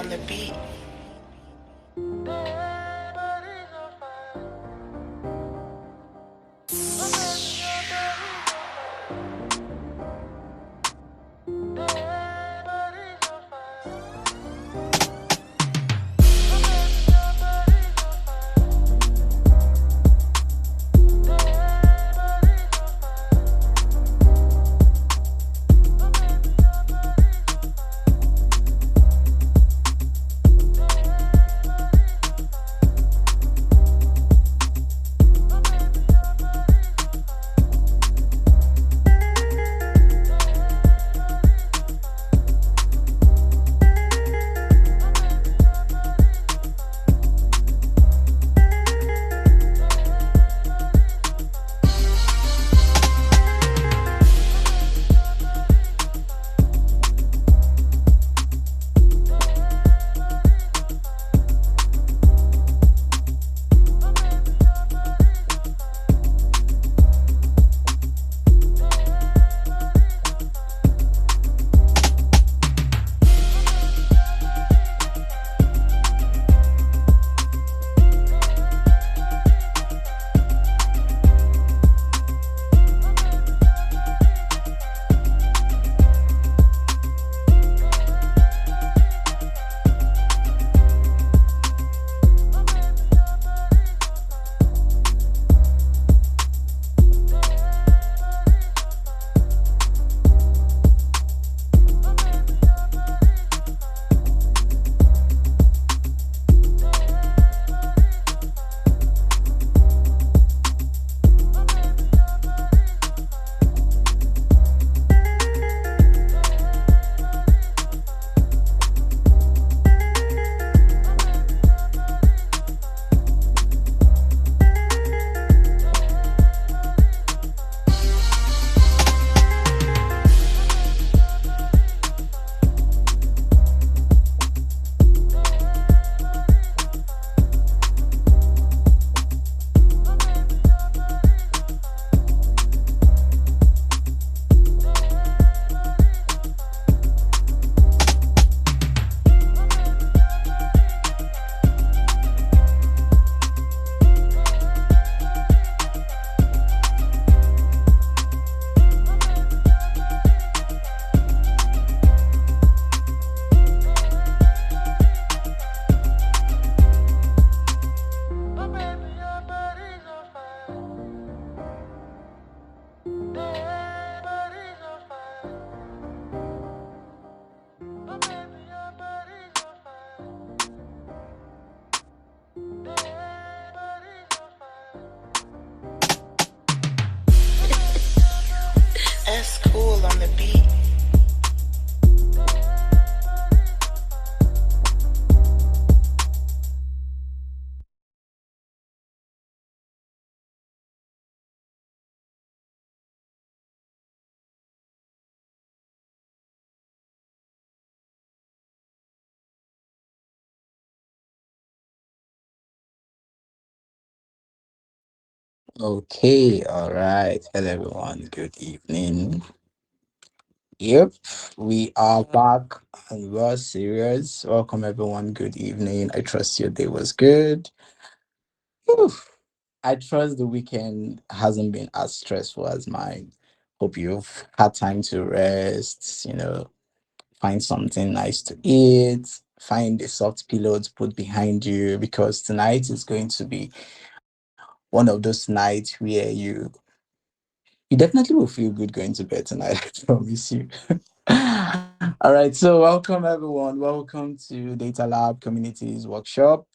on the beat. That's cool on the beat. Okay, all right. Hello, everyone. Good evening. Yep, we are back and we're serious. Welcome, everyone. Good evening. I trust your day was good. Whew. I trust the weekend hasn't been as stressful as mine. Hope you've had time to rest, find something nice to eat, find a soft pillow to put behind you because tonight is going to be one of those nights where you definitely will feel good going to bed tonight. I promise you. All right. So, welcome everyone. Welcome to Data Lab Communities Workshop.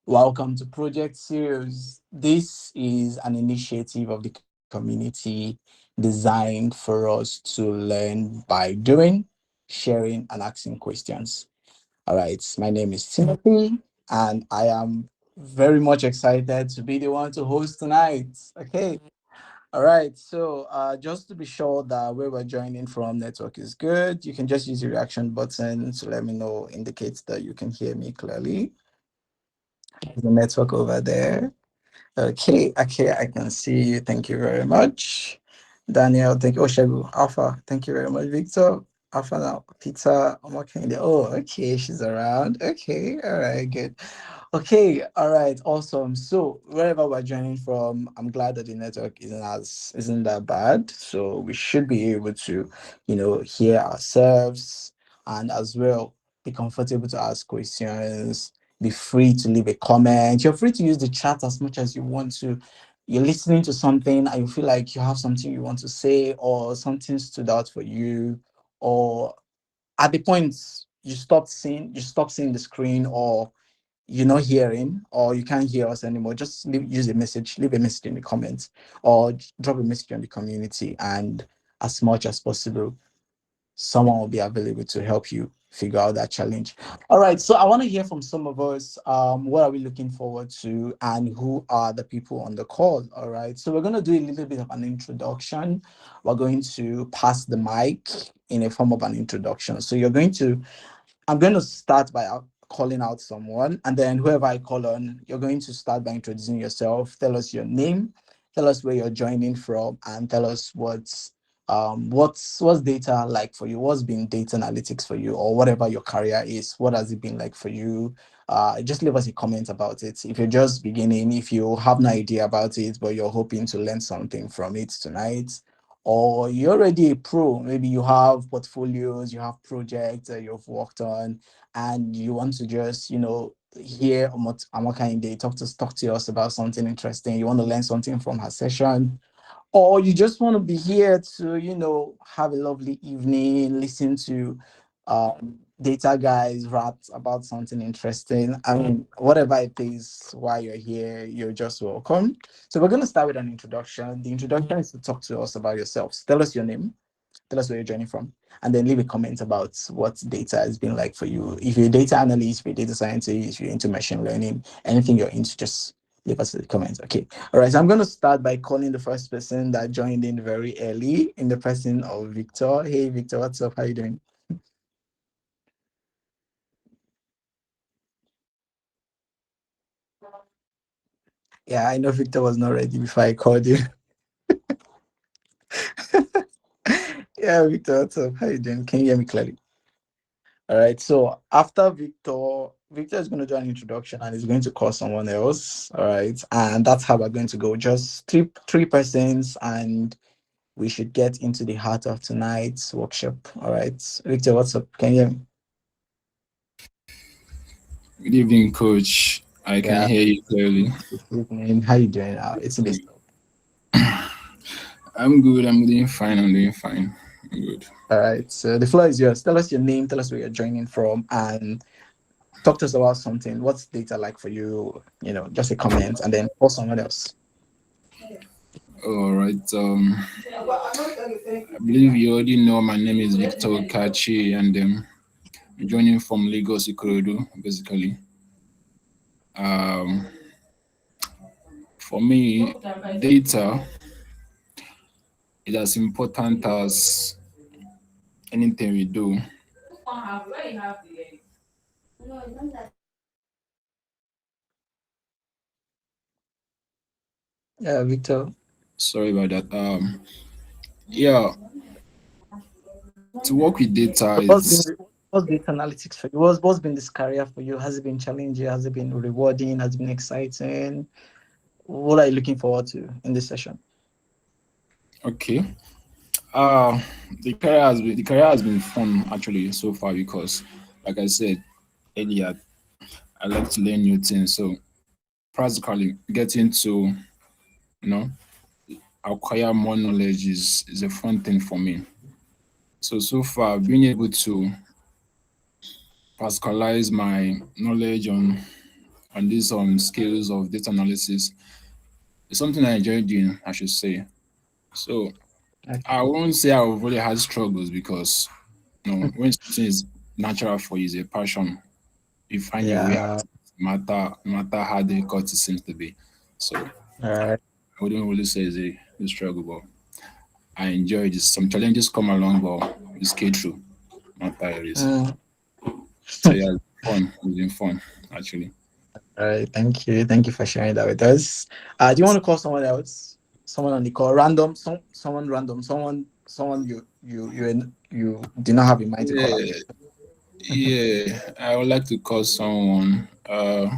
Welcome to Project Series. This is an initiative of the community designed for us to learn by doing, sharing, and asking questions. All right. My name is Timothy, and I am very much excited to be the one to host tonight. Okay. All right, so just to be sure that where we're joining from network is good, you can just use the reaction button to let me know, indicates that you can hear me clearly. The network over there. Okay, I can see you. Thank you very much. Daniel, thank you. Oshegu, Alpha, thank you very much. Victor, I found out Peter. I'm working there. Oh, okay, she's around. Okay, all right, good. Okay, all right, awesome. So wherever we're joining from, I'm glad that the network isn't that bad. So we should be able to, hear ourselves and as well be comfortable to ask questions. Be free to leave a comment. You're free to use the chat as much as you want to. You're listening to something and you feel like you have something you want to say or something stood out for you, or at the point you stop seeing the screen, or you're not hearing, or you can't hear us anymore, just leave a message in the comments, or drop a message on the community, and as much as possible someone will be available to help you figure out that challenge. All right, so I want to hear from some of us. What are we looking forward to, and who are the people on the call? All right, so we're going to do a little bit of an introduction. We're going to pass the mic in a form of an introduction. So I'm going to start by calling out someone, and then whoever I call on, you're going to start by introducing yourself. Tell us your name, tell us where you're joining from, and tell us what's data like for you. What's been data analytics for you, or whatever your career is? What has it been like for you? Just leave us a comment about it. If you're just beginning, if you have no idea about it, but you're hoping to learn something from it tonight, or you're already a pro, maybe you have portfolios, you have projects that you've worked on, and you want to just, hear Amaka Inde talk to us about something interesting. You want to learn something from her session, or you just want to be here to, have a lovely evening, listen to data guys rap about something interesting. I mean, whatever it is, while you're here, you're just welcome. So we're going to start with an introduction. The introduction is to talk to us about yourselves. Tell us your name, tell us where you're joining from, and then leave a comment about what data has been like for you. If you're a data analyst, if you're a data scientist, if you're into machine learning, anything you're into, just leave us a comment. Okay. All right. So I'm going to start by calling the first person that joined in very early, in the person of Victor. Hey, Victor, what's up? How you doing? Yeah, I know Victor was not ready before I called you. Yeah, Victor, what's up? How you doing? Can you hear me clearly? All right. So after Victor is going to do an introduction and he's going to call someone else. All right. And that's how we're going to go. Just three persons, and we should get into the heart of tonight's workshop. All right. Victor, what's up? Can you hear me? Good evening, Coach. I can Yeah. hear you clearly. Good evening. How you doing? It's in this. I'm good. I'm doing fine. I'm doing fine. I'm good. All right. So the floor is yours. Tell us your name. Tell us where you're joining from, and talk to us about something. What's data like for you? Just a comment, and then call someone else. All right. I believe you already know my name is Victor Kachi, and I'm joining from Lagos, Ikorodu, basically. Um, for me, data is as important as anything we do. Yeah, Victor. Sorry about that. Yeah, to work with data So is what's data analytics for you? What's been this career for you? Has it been challenging? Has it been rewarding? Has it been exciting? What are you looking forward to in this session? okay. Uh, the career has been fun actually so far because, like I said earlier, I like to learn new things. So practically getting to you know acquire more knowledge is a fun thing for me. So far being able to pascalize my knowledge on these skills of data analysis is something I enjoy doing, I should say. So Okay. I won't say I've really had struggles because when something is natural for you, is a passion, you find your way Yeah. out, no matter how difficult it seems to be. So All right. I wouldn't really say it's a struggle, but I enjoy this. Some challenges come along, but we skate through. Not how it is. Mm. So yeah, fun. It's been fun actually. All right. Thank you. Thank you for sharing that with us. Do you want to call someone else? Someone on the call? Random? Someone random? Someone you you did not have in mind to collaborate. Yeah, yeah. I would like to call someone. Uh,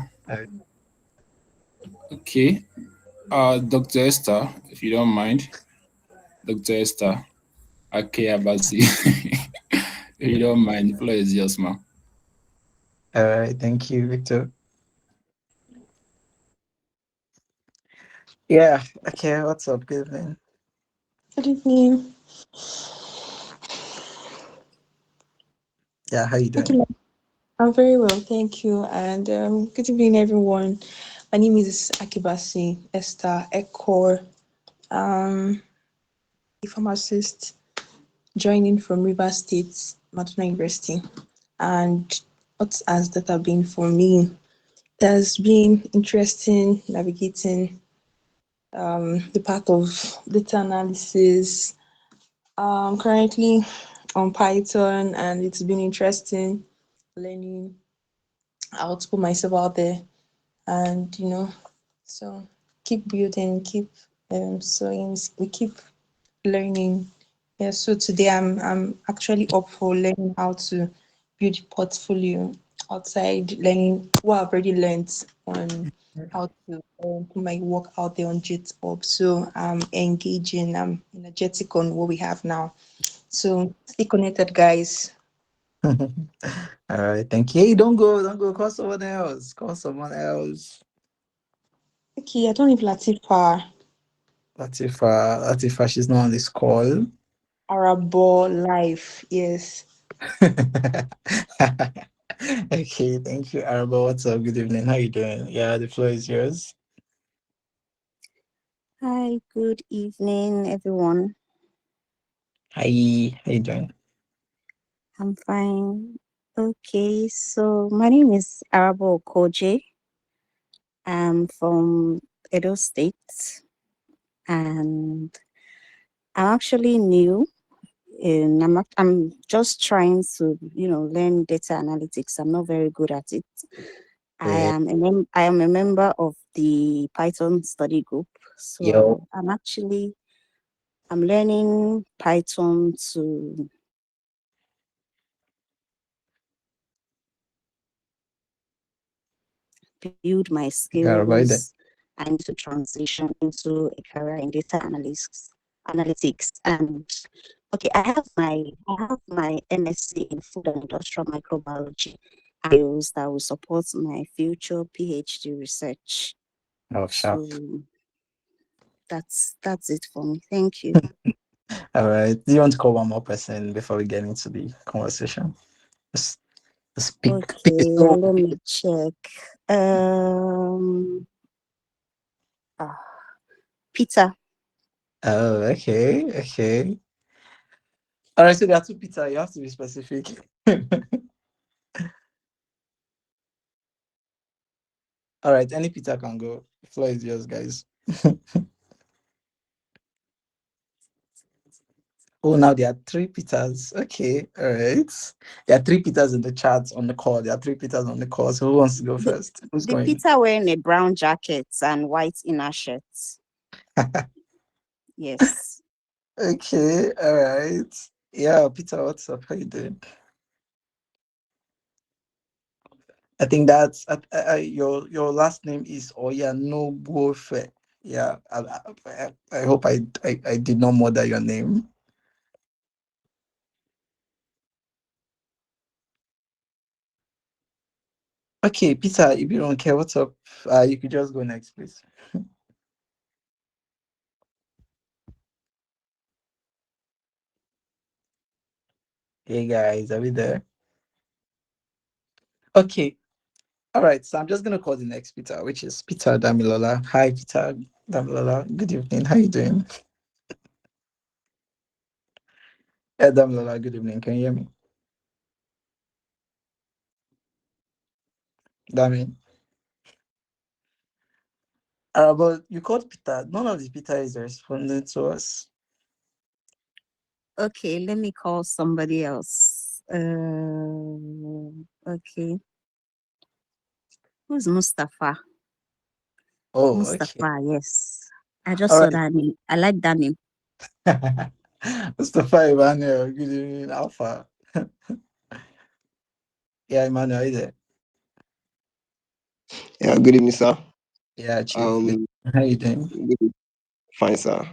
Okay. Dr. Esther, if you don't mind. Dr. Esther Akeyabasi. If you don't mind, the floor is yours, ma'am. all right, thank you, Victor. Yeah. Okay. What's up? Good evening. Good evening. Yeah. How you Okay, doing? I'm very well, thank you. And good evening, everyone. My name is Akibasi Esther Ekor, a pharmacist joining from Rivers State, Madonna University. And what has data been for me? It has been interesting navigating the path of data analysis. Currently on Python, and it's been interesting learning how to put myself out there, and so keep building, keep sowing, we keep learning. Yeah, so today I'm actually up for learning how to build portfolio outside learning what I've already learned on how to put my work out there on GitHub. So I'm engaging, I'm energetic on what we have now. So stay connected, guys. All right. Thank you. Hey, don't go. Don't go. Call someone else. Call someone else. Okay, I don't live Latifa. Latifa, she's not on this call. Arabo life, yes. Okay, thank you, Arabo. What's up? Good evening. How you doing? Yeah, the floor is yours. Hi, good evening, everyone. Hi, how you doing? I'm fine. Okay, so my name is Arabo Koje. I'm from Edo State, and I'm actually new. I'm just trying to, learn data analytics. I'm not very good at it. Yeah. I am a member of the Python study group. Yo. So I'm learning Python to build my Yeah, right there. skills and to transition into a career in data analytics. And okay, I have my MSc in food and industrial microbiology skills that will support my future PhD research. Oh, sharp. So that's it for me. Thank you. All right. Do you want to call one more person before we get into the conversation? Just, just pick a Okay, soul. let me check. Um, ah, Peter. Oh, okay. Okay. All right. So there are two Peter. You have to be specific. All right. Any Peter can go. The floor is yours, guys. Oh, now there are three Peters. Okay, all right. There are three Peters in the chat on the call. There are three Peters on the call. So who wants to go The, first? Who's the going? Peter wearing a brown jacket and white inner shirt. Yes. Okay, all right. Yeah, Peter, what's up? How you doing? I think that's your last name is Oya no Bofe. Yeah, I hope I did not murder your name. Okay, Peter, if you don't care, what's up? You could just go next, please. Hey guys, are we there? Okay, all right. So I'm just gonna call the next Peter, which is Peter Damilola. Hi, Peter Damilola. Good evening. How you doing? Yeah, Damilola. Good evening. Can you hear me? Dami. But you called Peter. None of the Peter is responding to us. Okay, let me call somebody else. Okay. Who's Mustafa? Oh, okay. Mustafa, yes. I just All saw right. that name. I like that name. Mustafa Emmanuel, good evening, Alpha. Yeah, Emmanuel, is it? Yeah, good evening, sir. Yeah, Chief. Good. Um, How you doing? good- fine, sir.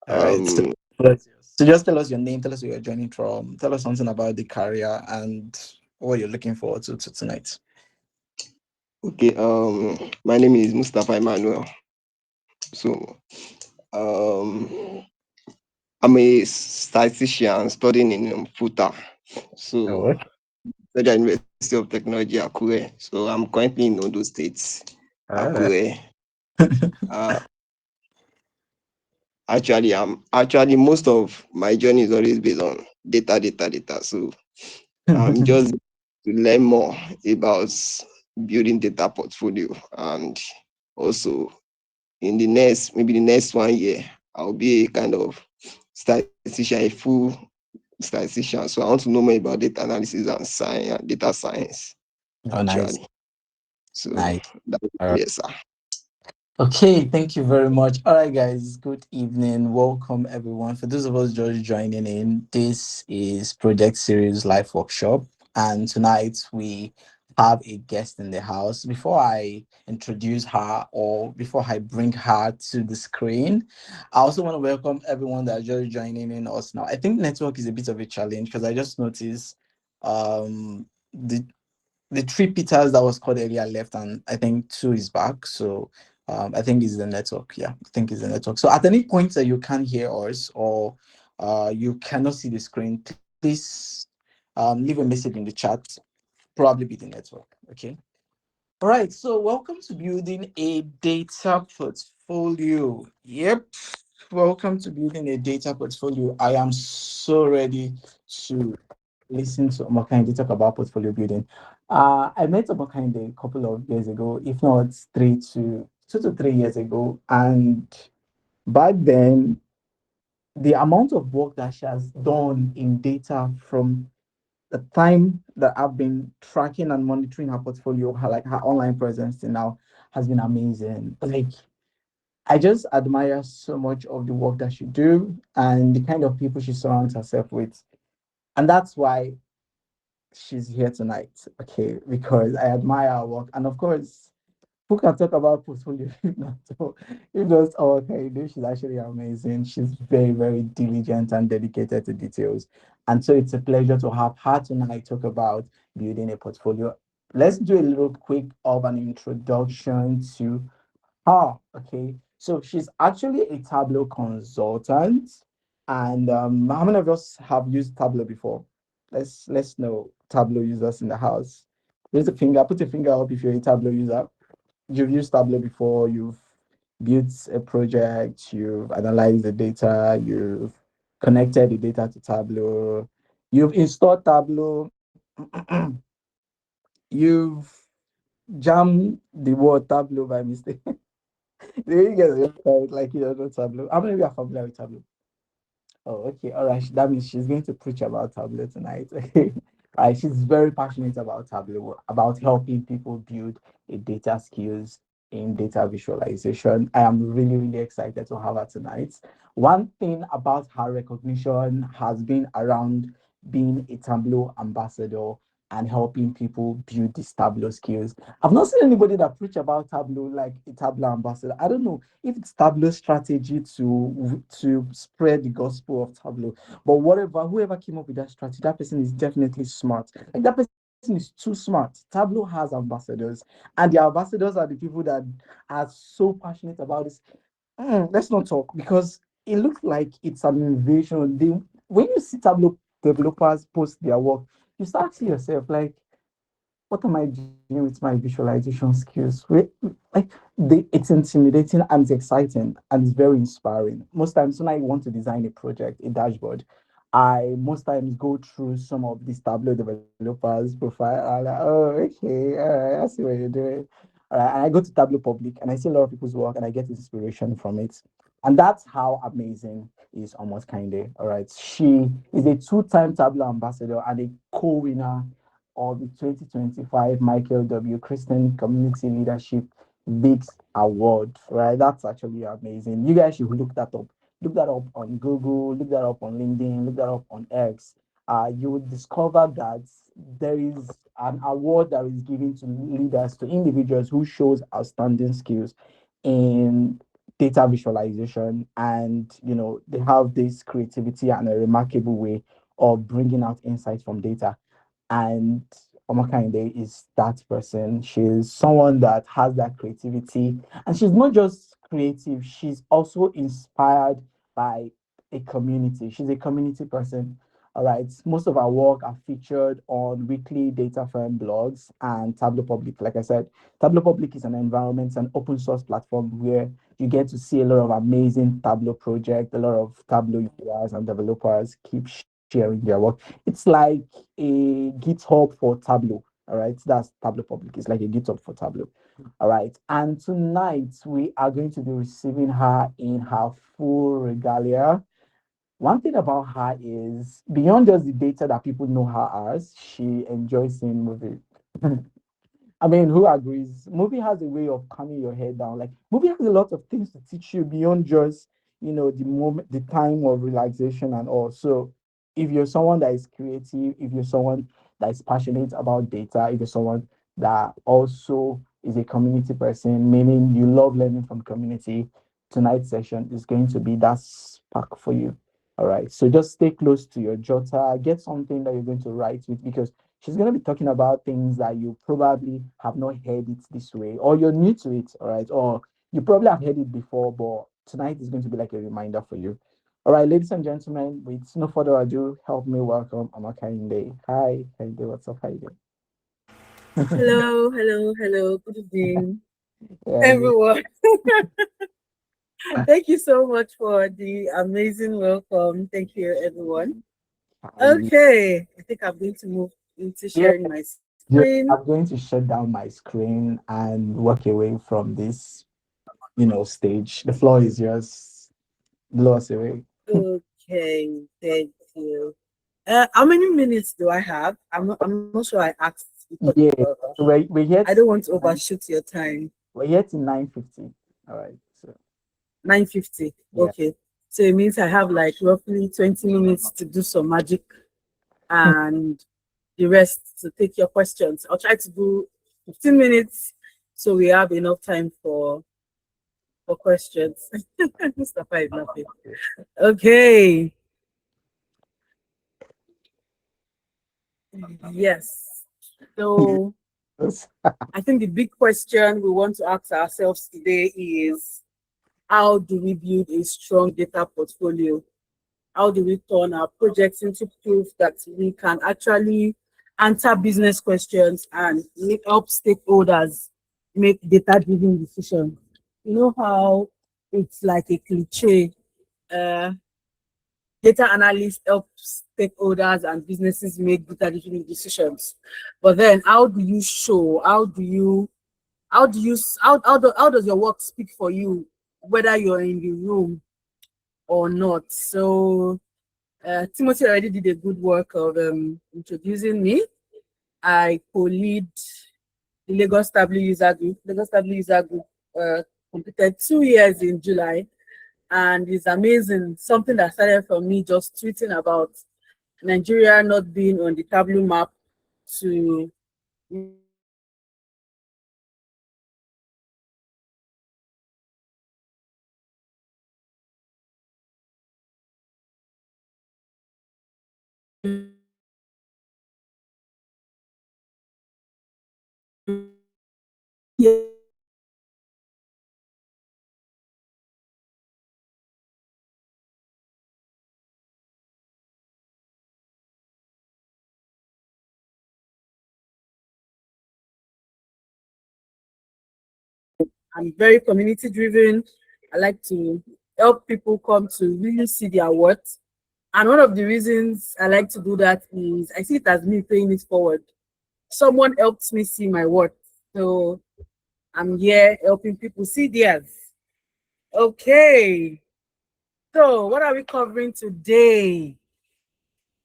All right. So, Um, so just tell us your name, tell us where you're joining from, tell us something about the career and what you're looking forward to tonight. okay. My name is Mustafa Emmanuel. So, I'm a statistician studying in Futa. Oh, So, okay. Federal University of Technology, Akure. So, I'm currently in Ondo State, All right. Akure. Uh, actually most of my journey is always based on data. So, I'm just to learn more about building data portfolio, and also in the next maybe the next 1 year I'll be a kind of statistician, a full statistician. So I want to know more about data analysis and science and data science Oh, nice. actually. So Nice. that All right. yes, sir. Okay, thank you very much. All right, guys, good evening. Welcome, everyone. For those of us just joining in, this is Project Series Live Workshop. And tonight we have a guest in the house. Before I introduce her or before I bring her to the screen, I also want to welcome everyone that are just joining in us now. I think network is a bit of a challenge because I just noticed the three Peters that was called earlier left, and I think two is back. So I think it's the network. Yeah, I think it's the network. So at any point that you can't hear us or you cannot see the screen, please leave a message in the chat. Probably be the network. Okay. All right. So welcome to building a data portfolio. Yep. Welcome to building a data portfolio. I am so ready to listen to Omakande talk about portfolio building. I met Omakande a couple of years ago, if not 2 to 3 years ago, and back then the amount of work that she has done in data from the time that I've been tracking and monitoring her portfolio, her online presence till now has been amazing. Like I just admire so much of the work that she do and the kind of people she surrounds herself with. And that's why she's here tonight, okay, because I admire her work. And of course, who can talk about portfolio if not okay, she's actually amazing. She's very, very diligent and dedicated to details. And so it's a pleasure to have her tonight talk about building a portfolio. Let's do a little quick of an introduction to okay. So she's actually a Tableau consultant. And how many of us have used Tableau before? Let's know Tableau users in the house. Raise a finger, put a finger up if you're a Tableau user. You've used Tableau before, you've built a project, you've analyzed the data, you've connected the data to Tableau, you've installed Tableau, you've jammed the word Tableau by mistake. You get the website like you don't know Tableau. How many of you are familiar with Tableau? Oh, okay. All right. That means she's going to preach about Tableau tonight. Okay. All right. She's very passionate about Tableau, about helping people build a data skills in data visualization. I am really, really excited to have her tonight. One thing about her recognition has been around being a Tableau ambassador and helping people build these Tableau skills. I've not seen anybody that preach about Tableau like a Tableau ambassador. I don't know if it's Tableau strategy to spread the gospel of Tableau, but whoever came up with that strategy, that person is definitely smart. Like that person is too smart. Tableau has ambassadors, and the ambassadors are the people that are so passionate about this. Let's not talk because it looks like it's an invasion. When you see Tableau developers post their work, you start asking yourself like, what am I doing with my visualization skills? Like it's intimidating and it's exciting and it's very inspiring. Most times when I want to design a project, a dashboard, I most times go through some of these Tableau developers' profile. I'm like, oh, okay, all right, I see what you're doing. All right, and I go to Tableau Public and I see a lot of people's work and I get inspiration from it. And that's how amazing is Almost Kinde. All right, she is a two-time Tableau ambassador and a co-winner of the 2025 Michael W. Christian Community Leadership Bigs Award, right? That's actually amazing. You guys should look that up. look that up on Google, look that up on LinkedIn, look that up on X, you would discover that there is an award that is given to leaders, to individuals who shows outstanding skills in data visualization, and they have this creativity and a remarkable way of bringing out insights from data. And Omakande is that person. She's someone that has that creativity, and she's not just creative, she's also inspired by a community. She's a community person. All right. Most of our work are featured on weekly data firm blogs and Tableau Public. Like I said, Tableau Public is an environment, it's an open source platform where you get to see a lot of amazing Tableau projects, a lot of Tableau users and developers keep sharing their work. It's like a GitHub for Tableau. All right. That's Tableau Public. It's like a GitHub for Tableau. All right. And tonight we are going to be receiving her in her full regalia. One thing about her is beyond just the data that people know her as, she enjoys seeing movies. I mean, who agrees? Movie has a way of calming your head down. Like movie has a lot of things to teach you beyond just, the moment, the time of relaxation and all. So if you're someone that is creative, if you're someone that is passionate about data, if you're someone that also is a community person, meaning you love learning from community, tonight's session is going to be that spark for you. All right. So just stay close to your jotter, get something that you're going to write with, because she's going to be talking about things that you probably have not heard it this way, or you're new to it, all right? Or you probably have heard it before, but tonight is going to be like a reminder for you. All right, ladies and gentlemen, with no further ado, help me welcome Amakinde. Hi, Kinde, what's up? How you doing? Hello, hello, hello. Good evening, Yeah, good. everyone. Thank you so much for the amazing welcome. Thank you, everyone. Hi. Okay, I think I'm going to move into Yeah, sharing my screen. I'm going to shut down my screen and walk away from this, stage. The floor is yours. Blow us away. Okay, thank you. How many minutes do I have? I'm not sure I asked because Yeah, we're here I don't want to to overshoot your time. we're here to 9:50. All right. So 9:50. yeah. Okay. So it means I have like roughly 20 minutes to do some magic and the rest to take your questions. I'll try to do 15 minutes so we have enough time for questions. Mustafa is laughing. Okay. Yes. So I think the big question we want to ask ourselves today is how do we build a strong data portfolio? How do we turn our projects into proof that we can actually answer business questions and help stakeholders make data-driven decisions? You know how it's like a cliche, uh, data analysts help stakeholders and businesses make data-driven decisions. But then how do you show, how does your work speak for you, whether you're in the room or not? So Timothy already did a good work of introducing me. I co-lead the Lagos Stable User Group. Lagos Stable User Group completed 2 years in July, and it's amazing. Something that started from me just tweeting about Nigeria not being on the Tableau map to I'm very community driven. I like to help people come to really see their worth. And one of the reasons I like to do that is I see it as me paying it forward. Someone helped me see my worth. So I'm here helping people see theirs. Okay. So what are we covering today?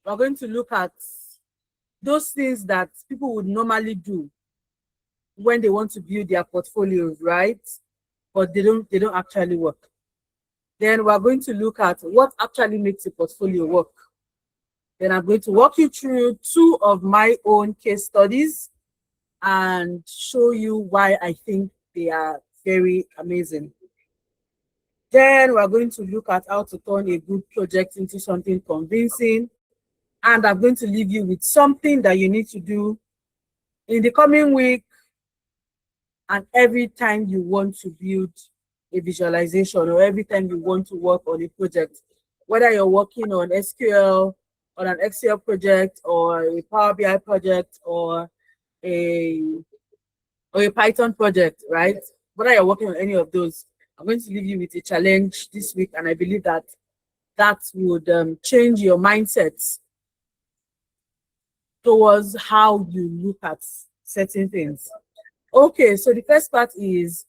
We're going to look at those things that people would normally do when they want to build their portfolios, right? But they don't actually work. Then we're going to look at what actually makes a portfolio work. Then I'm going to walk you through two of my own case studies and show you why I think they are very amazing. Then we're going to look at how to turn a good project into something convincing. And I'm going to leave you with something that you need to do in the coming week and every time you want to build a visualization or every time you want to work on a project, whether you're working on SQL, on an Excel project or a Power BI project a or a Python project, right? Whether you're working on any of those, I'm going to leave you with a challenge this week, and I believe that that would change your mindset towards how you look at certain things. Okay, so the first part is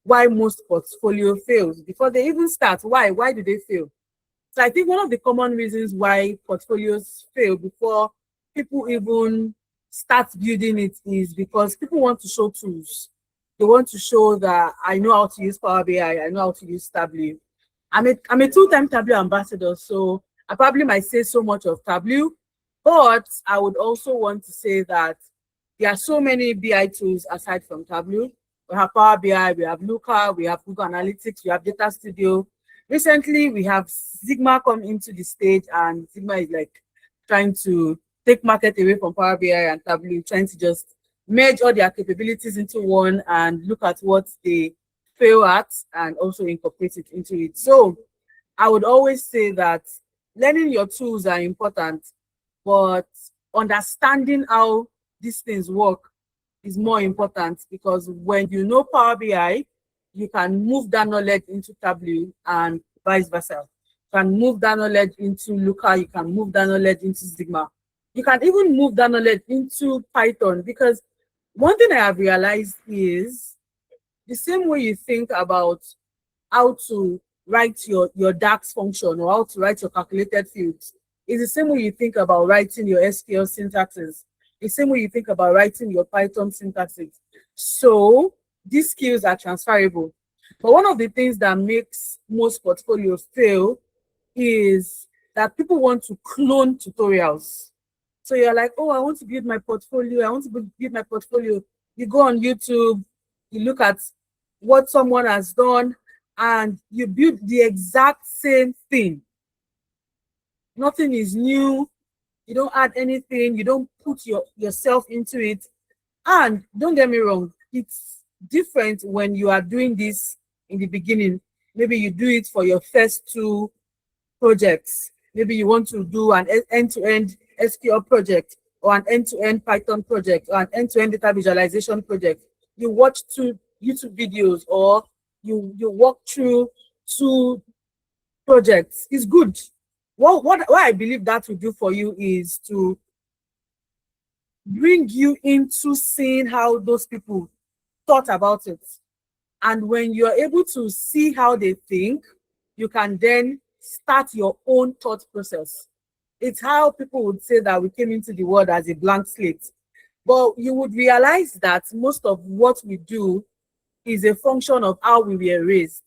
why most portfolio fails. Before they even start, why? Why do they fail? So I think one of the common reasons why portfolios fail before people even start building it is because people want to show tools. They want to show that I know how to use Power BI, I know how to use Tableau. I'm a two-time Tableau ambassador, so I probably might say so much of Tableau, but I would also want to say that there are so many BI tools aside from Tableau. We have Power BI, we have Looker, we have Google Analytics, we have Data Studio. Recently, we have Sigma come into the stage, and Sigma is like trying to take market away from Power BI and Tableau, trying to just merge all their capabilities into one and look at what they fail at and also incorporate it into it. So I would always say that learning your tools are important, but understanding how these things work is more important, because when you know Power BI, you can move that knowledge into Tableau and vice versa. You can move that knowledge into Looker, you can move that knowledge into Sigma. You can even move that knowledge into Python, because one thing I have realized is the same way you think about how to write your DAX function or how to write your calculated fields is the same way you think about writing your SQL syntaxes, the same way you think about writing your Python syntaxes. So these skills are transferable. But one of the things that makes most portfolios fail is that people want to clone tutorials. So you're like, oh, I want to build my portfolio. I want to build my portfolio. You go on YouTube, you look at what someone has done, and you build the exact same thing. Nothing is new. You don't add anything. You don't put yourself into it. And don't get me wrong, it's different when you are doing this in the beginning. Maybe you do it for your first two projects. Maybe you want to do an end-to-end SQL project or an end-to-end Python project or an end-to-end data visualization project. You watch two YouTube videos or you walk through two projects. It's good. What I believe that will do for you is to bring you into seeing how those people thought about it. And when you're able to see how they think, you can then start your own thought process. It's how people would say that we came into the world as a blank slate. But you would realize that most of what we do is a function of how we were raised.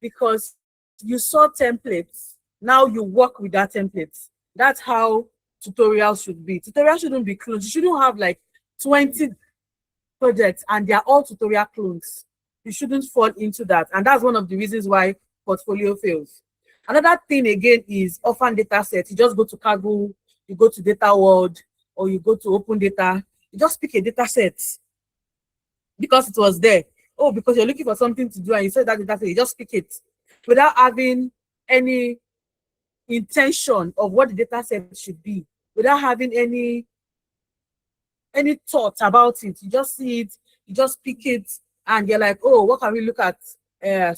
Because you saw templates, now you work with that template. That's how tutorials should be. Tutorials shouldn't be clones. You shouldn't have like 20 projects and they're all tutorial clones. You shouldn't fall into that. And that's one of the reasons why portfolio fails. Another thing again is often data sets. You just go to Kaggle, you go to Data World, or you go to Open Data. You just pick a data set because it was there. Oh, because you're looking for something to do and you said that data set, you just pick it without having any intention of what the data set should be, without having any thought about it. You just see it, you just pick it, and you're like, oh, what can we look at?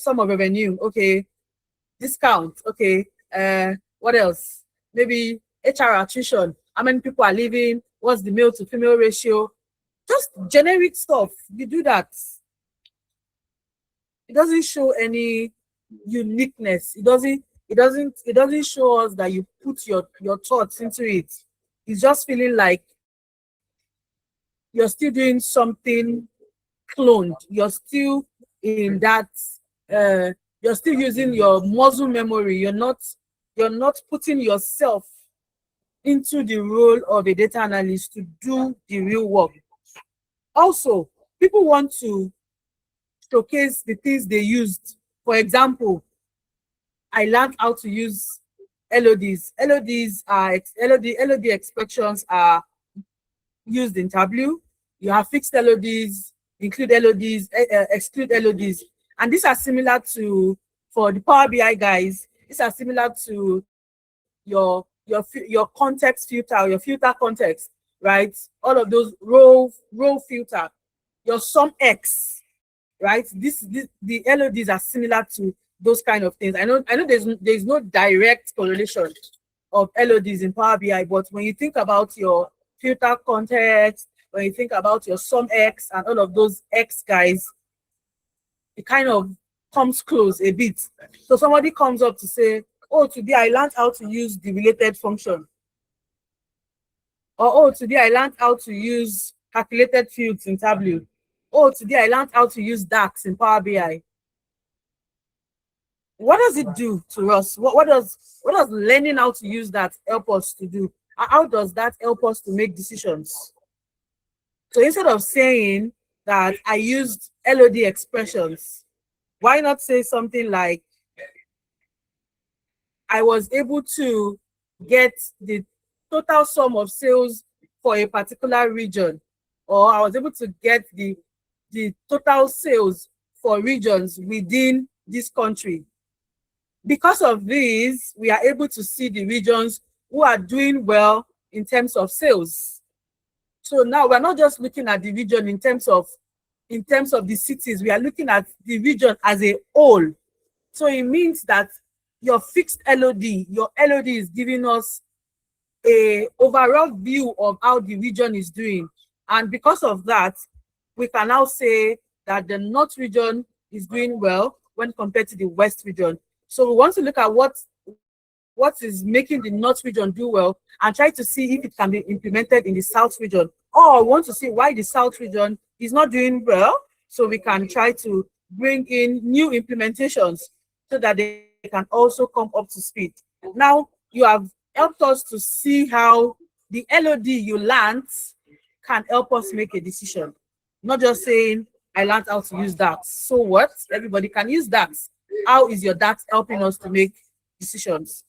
Sum of revenue, okay. Discount, okay. What else? Maybe HR attrition. How many people are leaving? What's the male to female ratio? Just generic stuff. You do that. It doesn't show any uniqueness. It doesn't show us that you put your thoughts into it. It's just feeling like you're still doing something cloned. You're still in that You're still using your muscle memory. You're not putting yourself into the role of a data analyst to do the real work. Also, people want to showcase the things they used. For example, I learned how to use LODs. LOD expressions are used in Tableau. You have fixed LODs, include LODs, exclude LODs. And these are similar to, for the Power BI guys, these are similar to your context filter, your filter context, right? All of those row filter, your sum X, right? The LODs are similar to those kind of things. I know there's no direct correlation of LODs in Power BI, but when you think about your filter context, when you think about your sum X and all of those X guys, it kind of comes close a bit. So somebody comes up to say, oh, today I learned how to use the related function. Or, oh, today I learned how to use calculated fields in Tableau. Oh, today I learned how to use DAX in Power BI. What does it do to us? What does learning how to use that help us to do? How does that help us to make decisions? So instead of saying that I used LOD expressions, why not say something like I was able to get the total sum of sales for a particular region, or I was able to get the total sales for regions within this country. Because of this, we are able to see the regions who are doing well in terms of sales. So now we're not just looking at the region in terms of the cities, we are looking at the region as a whole. So it means that your fixed LOD, your LOD is giving us a overall view of how the region is doing. And because of that, we can now say that the North region is doing well when compared to the West region. So we want to look at what is making the North region do well and try to see if it can be implemented in the South region. Or we want to see why the South region is not doing well, so we can try to bring in new implementations so that they can also come up to speed. Now, you have helped us to see how the LOD you learned can help us make a decision. Not just saying, I learned how to use DAX. So what? Everybody can use DAX. How is your DAX helping us to make decisions?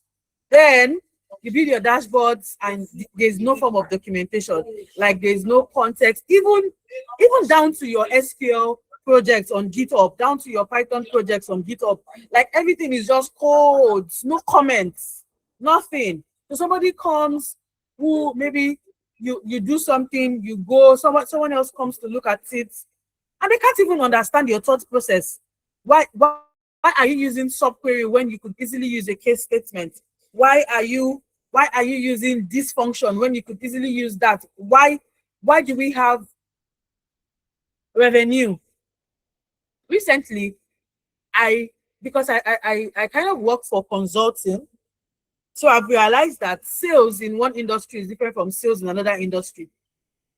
Then you build your dashboards and there's no form of documentation, like there's no context, even down to your SQL projects on GitHub, down to your Python projects on GitHub. Like everything is just codes, no comments, nothing. So somebody comes who maybe you do something, you go, someone else comes to look at it, and they can't even understand your thought process. Why are you using subquery when you could easily use a case statement? Why are you using this function when you could easily use that? Why do we have revenue? Recently, because I kind of work for consulting, so I've realized that sales in one industry is different from sales in another industry.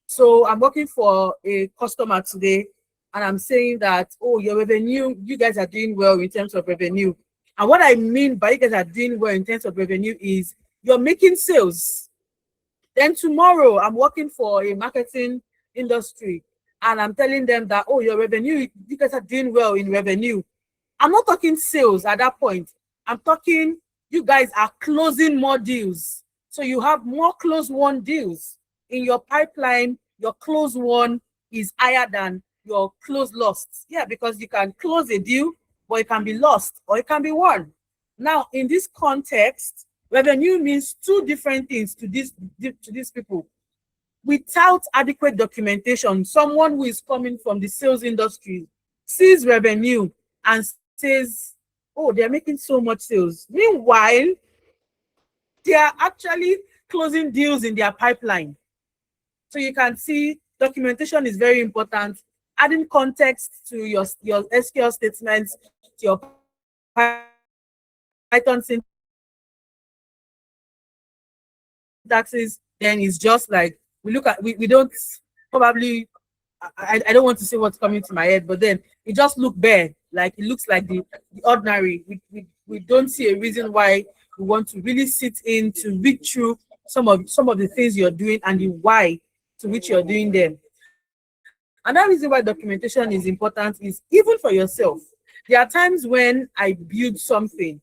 So I'm working for a customer today, and I'm saying that, oh, your revenue, you guys are doing well in terms of revenue. And what I mean by you guys are doing well in terms of revenue is you're making sales. Then tomorrow, I'm working for a marketing industry, and I'm telling them that, oh, your revenue, you guys are doing well in revenue. I'm not talking sales at that point. I'm talking you guys are closing more deals. So you have more close won deals. In your pipeline, your close won is higher than your close lost. Yeah, because you can close a deal, but it can be lost or it can be won. Now, in this context, revenue means two different things to these people. Without adequate documentation, someone who is coming from the sales industry sees revenue and says, oh, they're making so much sales. Meanwhile, they are actually closing deals in their pipeline. So you can see documentation is very important. Adding context to your SQL statements, to your Python syntaxes, then it's just like we don't probably, I don't want to say what's coming to my head, but then it just look bad. Like it looks like the ordinary. We don't see a reason why we want to really sit in to read through some of the things you're doing and the why to which you're doing them. Another reason why documentation is important is even for yourself. There are times when I build something,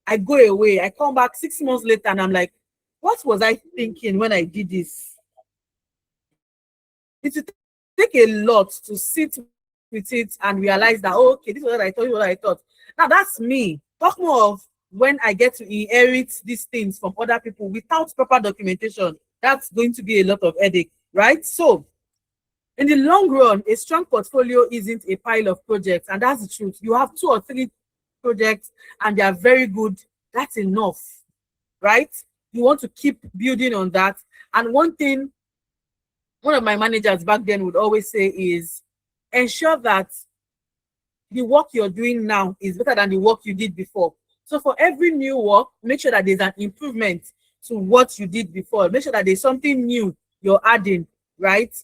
I go away, I come back 6 months later and I'm like, what was I thinking when I did this? It will take a lot to sit with it and realize that, oh, okay, this is what I thought, this is what I thought. Now that's me. Talk more of when I get to inherit these things from other people without proper documentation. That's going to be a lot of headache, right? So in the long run, a strong portfolio isn't a pile of projects, and that's the truth. You have 2 or 3 projects and they are very good. That's enough, right? You want to keep building on that. And one thing one of my managers back then would always say is ensure that the work you're doing now is better than the work you did before. So for every new work, make sure that there's an improvement to what you did before. Make sure that there's something new you're adding, right?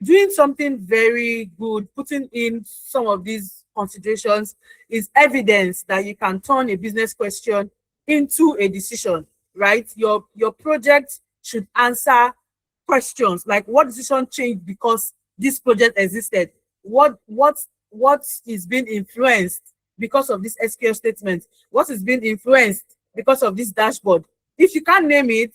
Doing something very good, putting in some of these considerations is evidence that you can turn a business question into a decision, right? Your project should answer questions like what decision changed because this project existed? What is being influenced because of this SQL statement? What is being influenced because of this dashboard? If you can't name it,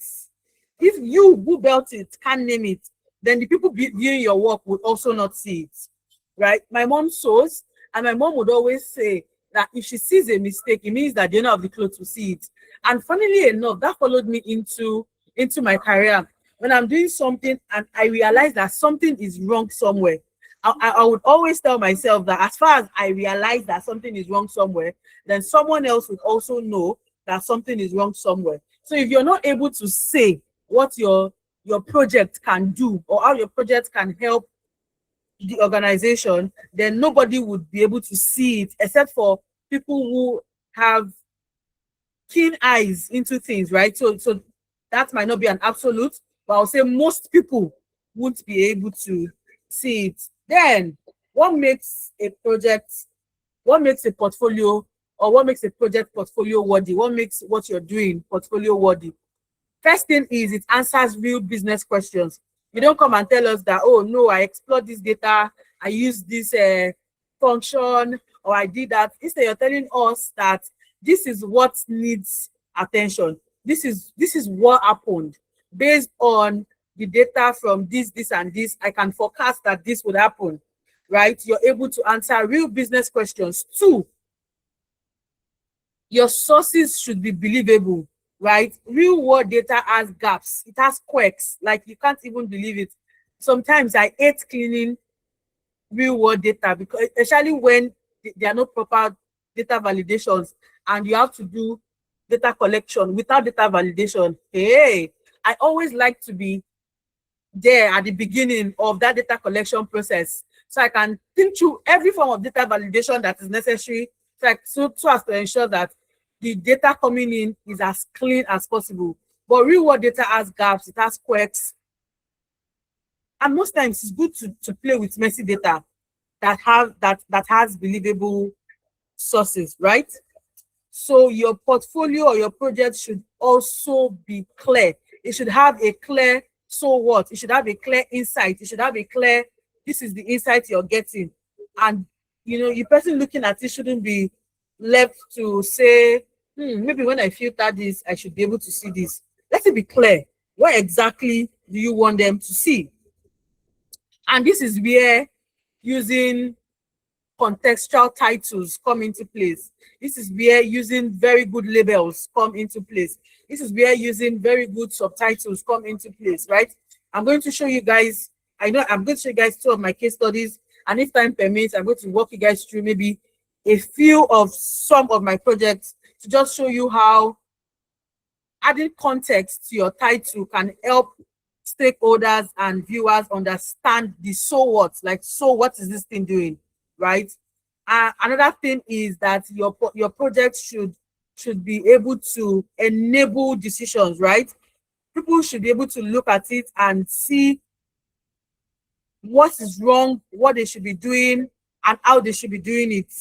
if you who built it can't name it, then the people viewing your work would also not see it, right? My mom sews, and my mom would always say that if she sees a mistake, it means that the owner of the clothes will see it. And funnily enough, that followed me into my career. When I'm doing something and I realize that something is wrong somewhere, I would always tell myself that as far as I realize that something is wrong somewhere, then someone else would also know that something is wrong somewhere. So if you're not able to say what your project can do or how your project can help the organization, then nobody would be able to see it except for people who have keen eyes into things, right? So that might not be an absolute, but I'll say most people won't be able to see it. Then what makes a project, what makes a portfolio, or what makes a project portfolio worthy? What makes what you're doing portfolio worthy? First thing is it answers real business questions. You don't come and tell us that, oh no, I explored this data, I used this function, or I did that. Instead, you're telling us that this is what needs attention. This is what happened. Based on the data from this, and this, I can forecast that this would happen, right? You're able to answer real business questions. 2, your sources should be believable, right? Real world data has gaps. It has quirks. Like you can't even believe it. Sometimes I hate cleaning real world data because especially when there are no proper data validations and you have to do data collection without data validation. Hey, I always like to be there at the beginning of that data collection process so I can think through every form of data validation that is necessary so as to ensure that the data coming in is as clean as possible. But real world data has gaps, it has quirks, and most times it's good to play with messy data that has believable sources, right? So your portfolio or your project should also be clear. It should have a clear so what. It should have a clear insight. It should have a clear, this is the insight you're getting. And the person looking at it shouldn't be left to say, maybe when I filter this, I should be able to see this. Let it be clear. What exactly do you want them to see? And this is where using contextual titles come into place. This is where using very good labels come into place. This is where using very good subtitles come into place, right? I'm going to show you guys, I'm going to show you guys 2 of my case studies, and if time permits, I'm going to walk you guys through maybe a few of some of my projects to just show you how adding context to your title can help stakeholders and viewers understand the so what, like, so what is this thing doing, right? Another thing is that your project should be able to enable decisions, right? People should be able to look at it and see what is wrong, what they should be doing, and how they should be doing it.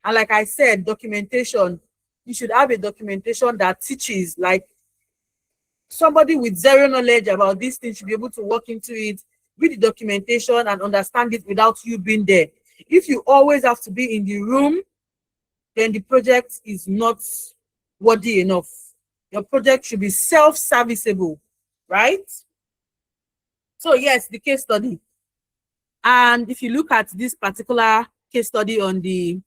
And like I said, documentation, you should have a documentation that teaches, like somebody with zero knowledge about this thing should be able to walk into it, read the documentation and understand it without you being there. If you always have to be in the room, then the project is not worthy enough. Your project should be self-serviceable, right? So yes, the case study. And if you look at this particular case study on the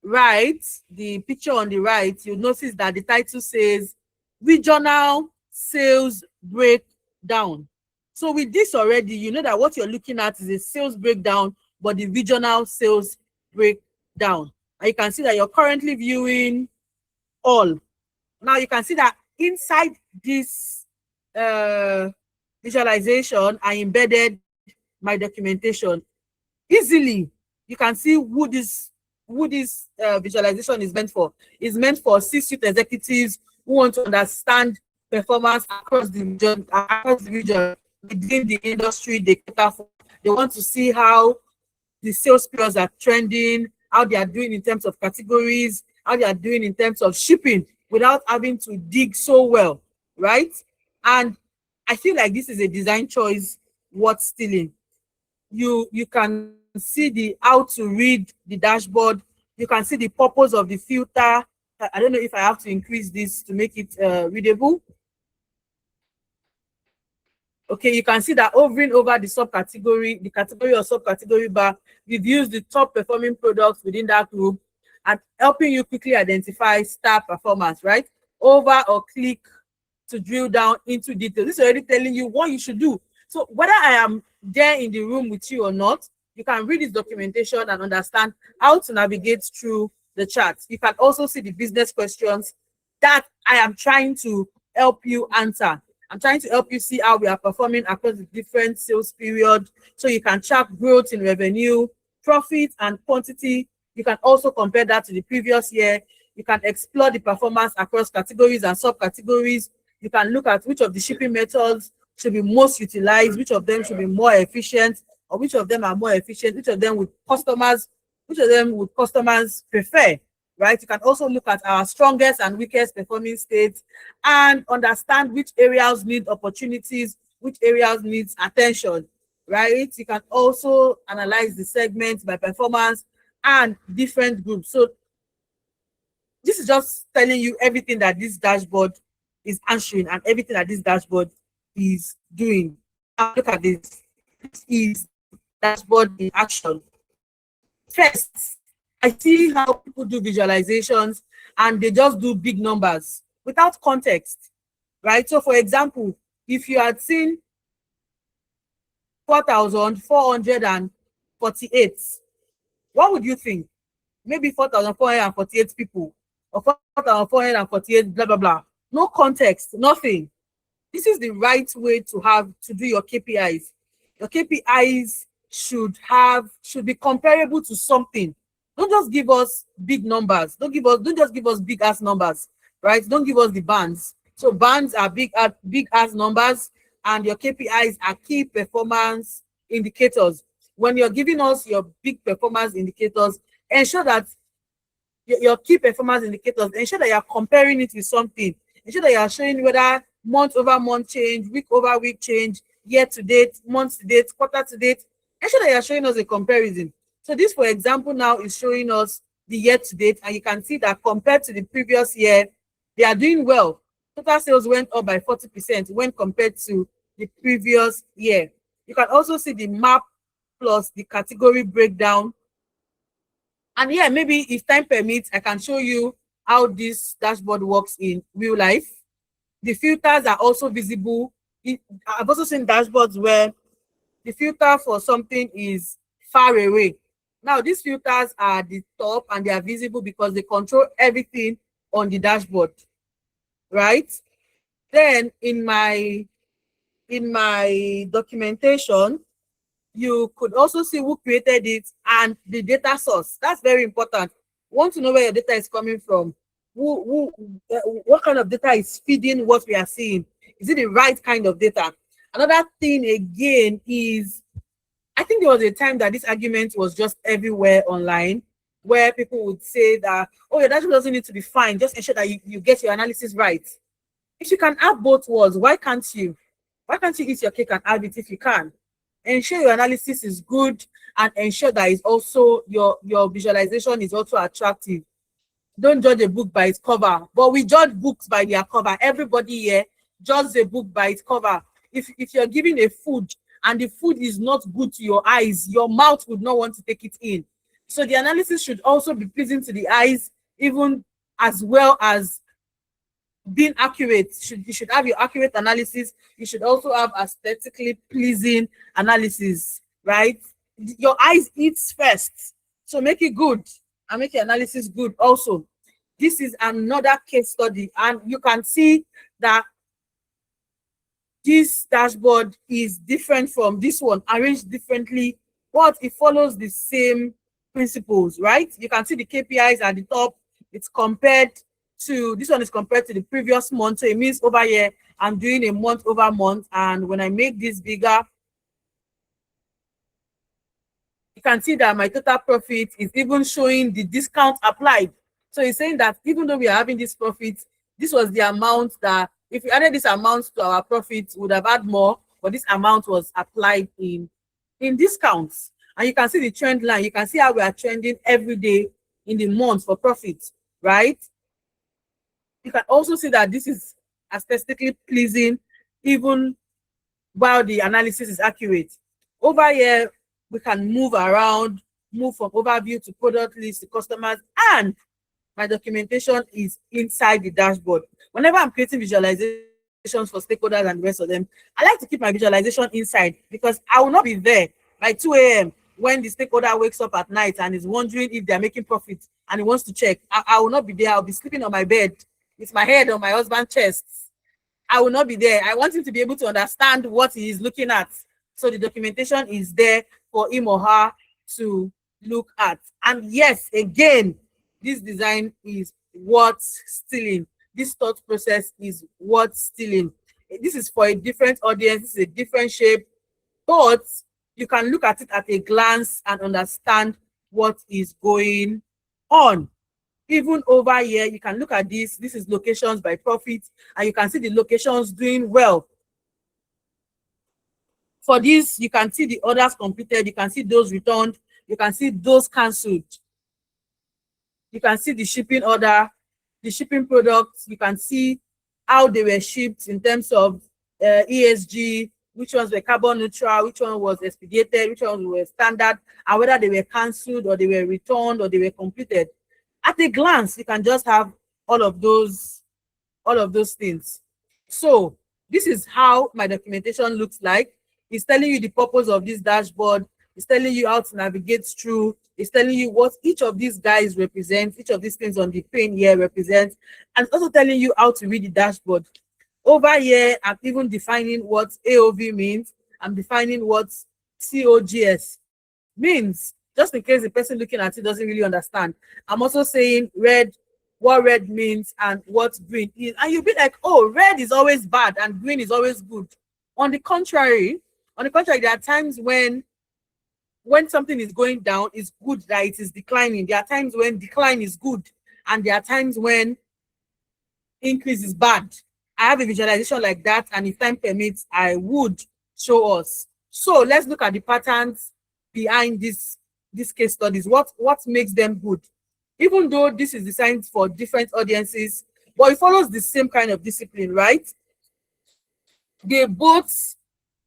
right, the picture on the right, you'll notice that the title says regional sales breakdown. So with this already, you know that what you're looking at is a sales breakdown, but the regional sales breakdown. And you can see that you're currently viewing all. Now you can see that inside this visualization, I embedded my documentation. Easily, you can see who this visualization is meant for. It's meant for C-suite executives who want to understand performance across the region, within the industry they cater for. They want to see how the sales periods are trending, how they are doing in terms of categories, how they are doing in terms of shipping without having to dig so well, right? And I feel like this is a design choice worth stealing. You can see the how to read the dashboard. You can see the purpose of the filter. I don't know if I have to increase this to make it readable. Okay, you can see that hovering over the subcategory, the category or subcategory bar, we've used the top performing products within that group and helping you quickly identify star performance, right? Over or click to drill down into detail. This is already telling you what you should do. So whether I am there in the room with you or not, you can read this documentation and understand how to navigate through the charts. You can also see the business questions that I am trying to help you answer. I'm trying to help you see how we are performing across the different sales period, so you can track growth in revenue, profit, and quantity. You can also compare that to the previous year. You can explore the performance across categories and subcategories. You can look at which of the shipping methods should be most utilized, which of them should be more efficient, or which of them are more efficient, which of them would customers prefer, right? You can also look at our strongest and weakest performing states and understand which areas need opportunities, which areas needs attention, right? You can also analyze the segments by performance and different groups. So this is just telling you everything that this dashboard is answering and everything that this dashboard is doing. Now look at this. This is dashboard in action. First, I see how people do visualizations and they just do big numbers without context, right? So for example, if you had seen 4,448, what would you think? Maybe 4,448 people or 4,448 blah, blah, blah. No context, nothing. This is the right way to do your KPIs. Your KPIs should be comparable to something. Don't just give us big numbers. Don't just give us big ass numbers, right? Don't give us the bands. So bands are big ass numbers, and your KPIs are key performance indicators. When you're giving us your big performance indicators, ensure that your key performance indicators, ensure that you're comparing it with something. Ensure that you're showing whether month over month change, week over week change, year to date, month to date, quarter to date. Ensure that you're showing us a comparison. So this, for example, now is showing us the year to date, and you can see that compared to the previous year, they are doing well. Total sales went up by 40% when compared to the previous year. You can also see the map plus the category breakdown. And yeah, maybe if time permits, I can show you how this dashboard works in real life. The filters are also visible. I've also seen dashboards where the filter for something is far away. Now, these filters are at the top and they are visible because they control everything on the dashboard, right? Then in my documentation, you could also see who created it and the data source. That's very important. You want to know where your data is coming from. What kind of data is feeding what we are seeing? Is it the right kind of data? Another thing again is I think there was a time that this argument was just everywhere online, where people would say that, oh, your dashboard doesn't need to be fine, just ensure that you get your analysis right. If you can have both words, why can't you? Why can't you eat your cake and have it if you can? Ensure your analysis is good and ensure that is also your visualization is also attractive. Don't judge a book by its cover, but we judge books by their cover. Everybody here judges a book by its cover. If you're giving a food and the food is not good to your eyes, your mouth would not want to take it in. So the analysis should also be pleasing to the eyes, even as well as being accurate. You should have your accurate analysis. You should also have aesthetically pleasing analysis, right? Your eyes eats first, so make it good and make your analysis good also. This is another case study, and you can see that this dashboard is different from this one, arranged differently, but it follows the same principles, right? You can see the KPIs at the top. It's compared to, this one is compared to the previous month. So it means over here, I'm doing a month over month. And when I make this bigger, you can see that my total profit is even showing the discount applied. So it's saying that even though we are having this profit, this was the amount that if we added this amount to our profit, would have had more, but this amount was applied in discounts. And you can see the trend line. You can see how we are trending every day in the month for profit, right? You can also see that this is aesthetically pleasing, even while the analysis is accurate. Over here, we can move around, move from overview to product list to customers, and my documentation is inside the dashboard. Whenever I'm creating visualizations for stakeholders and the rest of them, I like to keep my visualization inside because I will not be there by 2 a.m. when the stakeholder wakes up at night and is wondering if they're making profit and he wants to check. I will not be there. I'll be sleeping on my bed with my head on my husband's chest. I will not be there. I want him to be able to understand what he is looking at. So the documentation is there for him or her to look at. And yes, again, this design is what's stealing. This thought process is what's stealing. This is for a different audience, this is a different shape, but you can look at it at a glance and understand what is going on. Even over here, you can look at this. This is locations by profit, and you can see the locations doing well. For this, you can see the orders completed, you can see those returned, you can see those cancelled. You can see the shipping order, the shipping products, you can see how they were shipped in terms of ESG, which ones were carbon neutral, which one was expedited, which ones were standard, and whether they were cancelled or they were returned or they were completed. At a glance, you can just have all of those things. So this is how my documentation looks like. It's telling you the purpose of this dashboard. It's telling you how to navigate through. It's telling you what each of these guys represents, each of these things on the pane here represents, and it's also telling you how to read the dashboard. Over here, I'm even defining what AOV means. I'm defining what COGS means, just in case the person looking at it doesn't really understand. I'm also saying red, what red means and what green is. And you'll be like, oh, red is always bad and green is always good. On the contrary, there are times when something is going down, it's good that it is declining. There are times when decline is good, and there are times when increase is bad. I have a visualization like that, and if time permits, I would show us. So let's look at the patterns behind these case studies. What makes them good? Even though this is designed for different audiences, but it follows the same kind of discipline, right? They both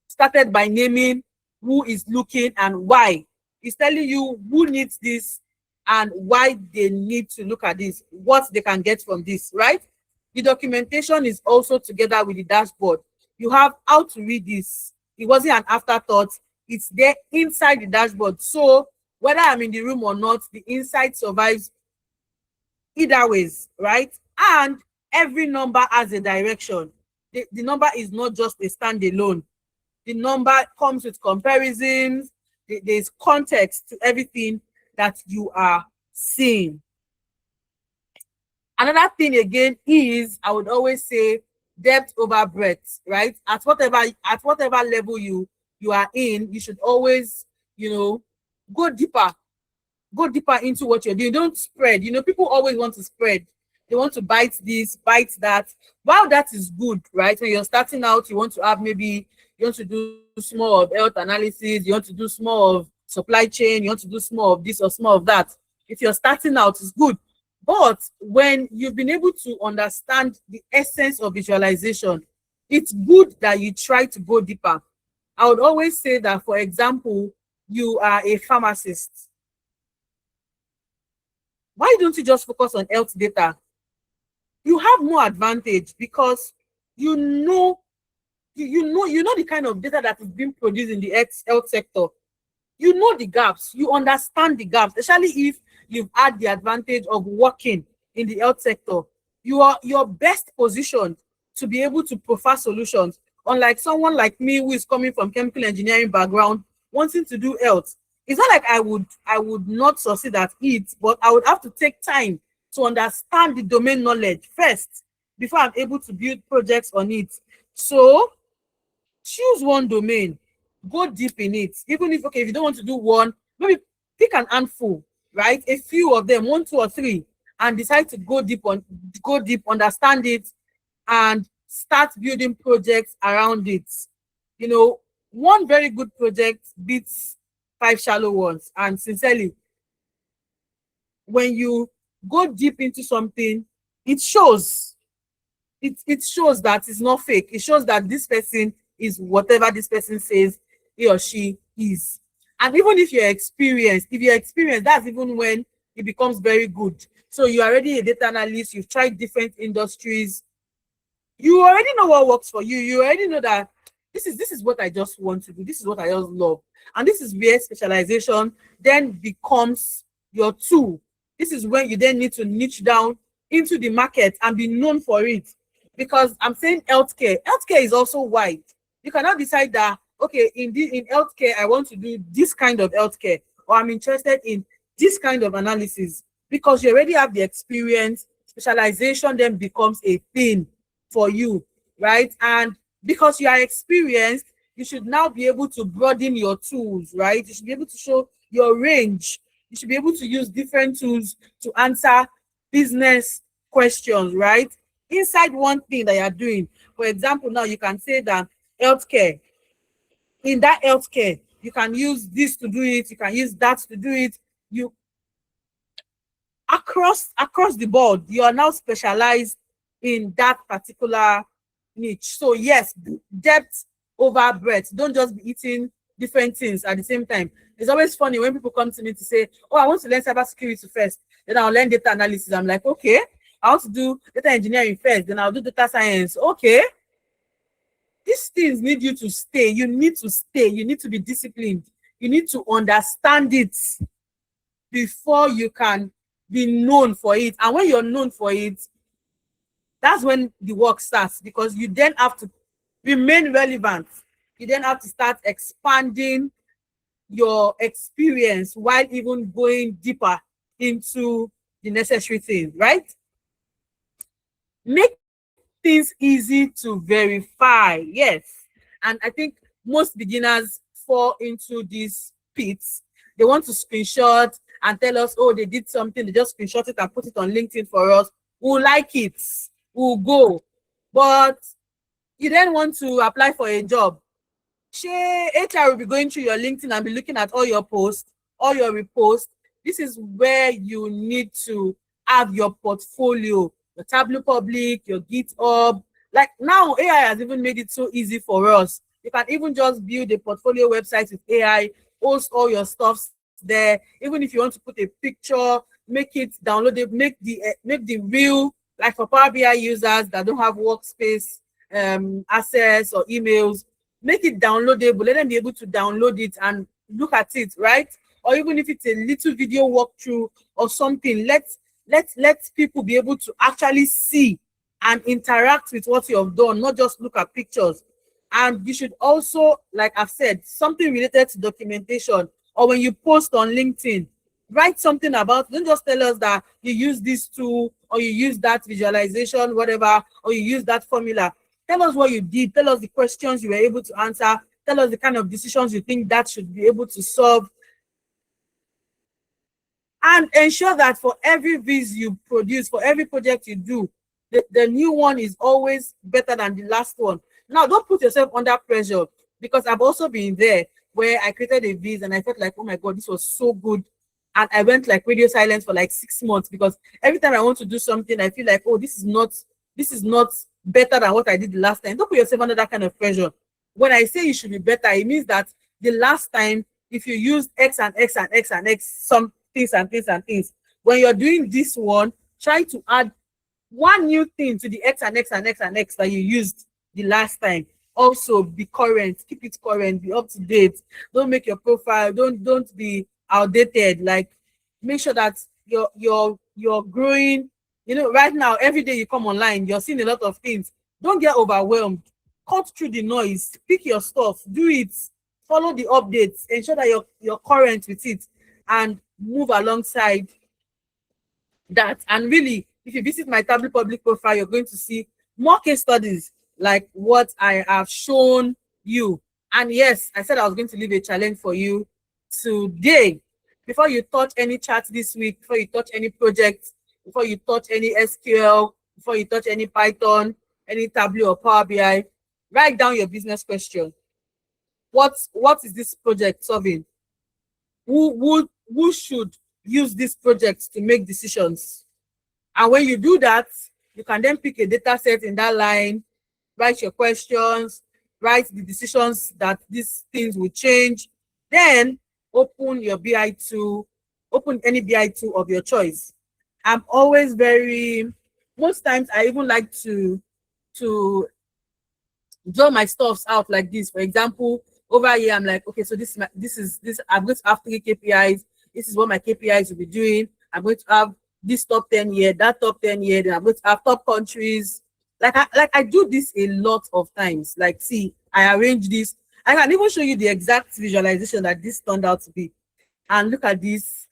started by naming who is looking and why. It's telling you who needs this and why they need to look at this, what they can get from this, right? The documentation is also together with the dashboard. You have how to read this. It wasn't an afterthought. It's there inside the dashboard. So whether I'm in the room or not, the inside survives either ways, right? And every number has a direction. The number is not just a standalone. The number comes with comparisons. There's context to everything that you are seeing. Another thing again is, I would always say, depth over breadth, right? At whatever level you are in, you should always go deeper. Go deeper into what you're doing. Don't spread. People always want to spread. They want to bite this, bite that. While that is good, right? When you're starting out, you want to have maybe you want to do small of health analysis, you want to do small of supply chain, you want to do small of this or small of that. If you're starting out, it's good. But when you've been able to understand the essence of visualization, it's good that you try to go deeper. I would always say that, for example, you are a pharmacist. Why don't you just focus on health data? You have more advantage because you know the kind of data that is being produced in the health sector. You know the gaps, you understand the gaps, especially if you've had the advantage of working in the health sector. You're best positioned to be able to provide solutions, unlike someone like me who is coming from chemical engineering background wanting to do health. It's not like I would not succeed at it, but I would have to take time to understand the domain knowledge first before I'm able to build projects on it. So choose one domain, go deep in it. Even if you don't want to do one, maybe pick an handful, right? A few of them, 1, 2, or 3, and decide to go deep, understand it, and start building projects around it. One very good project beats 5 shallow ones. And sincerely, when you go deep into something, it shows. It shows that it's not fake. It shows that this person is whatever this person says he or she is. And even if you're experienced, that's even when it becomes very good. So you're already a data analyst, you've tried different industries, you already know what works for you. You already know that this is what I just want to do. This is what I just love. And this is where specialization then becomes your tool. This is when you then need to niche down into the market and be known for it. Because I'm saying healthcare. Healthcare is also wide. You cannot decide that, okay, in healthcare, I want to do this kind of healthcare, or I'm interested in this kind of analysis. Because you already have the experience, specialization then becomes a thing for you, right? And because you are experienced, you should now be able to broaden your tools, right? You should be able to show your range. You should be able to use different tools to answer business questions, right? Inside one thing that you're doing. For example, now you can say that healthcare, in that healthcare, you can use this to do it, you can use that to do it. You across the board, you are now specialized in that particular niche. So yes, depth over breadth. Don't just be eating different things at the same time. It's always funny when people come to me to say, oh, I want to learn cybersecurity first, then I'll learn data analysis. I'm like, okay, I want to do data engineering first, then I'll do data science. Okay. These things need you to stay. You need to stay. You need to be disciplined. You need to understand it before you can be known for it. And when you're known for it, that's when the work starts, because you then have to remain relevant. You then have to start expanding your experience while even going deeper into the necessary things, right? Make things easy to verify. Yes. And I think most beginners fall into these pits. They want to screenshot and tell us, oh, they did something. They just screenshot it and put it on LinkedIn for us. We'll like it. We'll go. But you then want to apply for a job. HR will be going through your LinkedIn and be looking at all your posts, all your reposts. This is where you need to have your portfolio, your Tableau Public, your GitHub. Like now, AI has even made it so easy for us. You can even just build a portfolio website with AI, host all your stuff there. Even if you want to put a picture, make it downloadable, make the real, like for Power BI users that don't have workspace access or emails, make it downloadable. Let them be able to download it and look at it, right? Or even if it's a little video walkthrough or something, let people be able to actually see and interact with what you have done, not just look at pictures. And you should also, like I've said, something related to documentation, or when you post on LinkedIn, write something about, don't just tell us that you use this tool or you use that visualization, whatever, or you use that formula. Tell us what you did. Tell us the questions you were able to answer. Tell us the kind of decisions you think that should be able to solve, and ensure that for every viz you produce, for every project you do, the new one is always better than the last one. Now, don't put yourself under pressure, because I've also been there where I created a viz and I felt like, oh my God, this was so good. And I went like radio silent for like 6 months, because every time I want to do something, I feel like, oh, this is not better than what I did the last time. Don't put yourself under that kind of pressure. When I say you should be better, it means that the last time, if you used X and X and X and X, some things and things and things, when you're doing this one, try to add one new thing to the X and X and X and X that you used the last time. Also, be current, keep it current, be up to date. Don't make your profile, don't be outdated. Like, make sure that you're growing. You know, right now, every day you come online, you're seeing a lot of things. Don't get overwhelmed. Cut through the noise, pick your stuff, do it, follow the updates, ensure that you're current with it, and move alongside that. And really, if you visit my Tablet public profile, you're going to see more case studies like what I have shown you. And yes, I said I was going to leave a challenge for you today. Before you touch any chat this week, before you touch any project, before you touch any SQL, before you touch any Python, any Tableau or Power BI, write down your business question. What is this project solving? Who should use this project to make decisions? And when you do that, you can then pick a data set in that line, write your questions, write the decisions that these things will change. Then open your BI tool, open any BI tool of your choice. I'm always most times I even like to draw my stuffs out like this. For example, over here, I'm like, okay, so this I'm going to have 3 KPIs. This is what my KPIs will be doing. I'm going to have this top 10 year, that top 10 year, then I'm going to have top countries. I do this a lot of times. Like, see, I arrange this. I can even show you the exact visualization that this turned out to be. And look at this.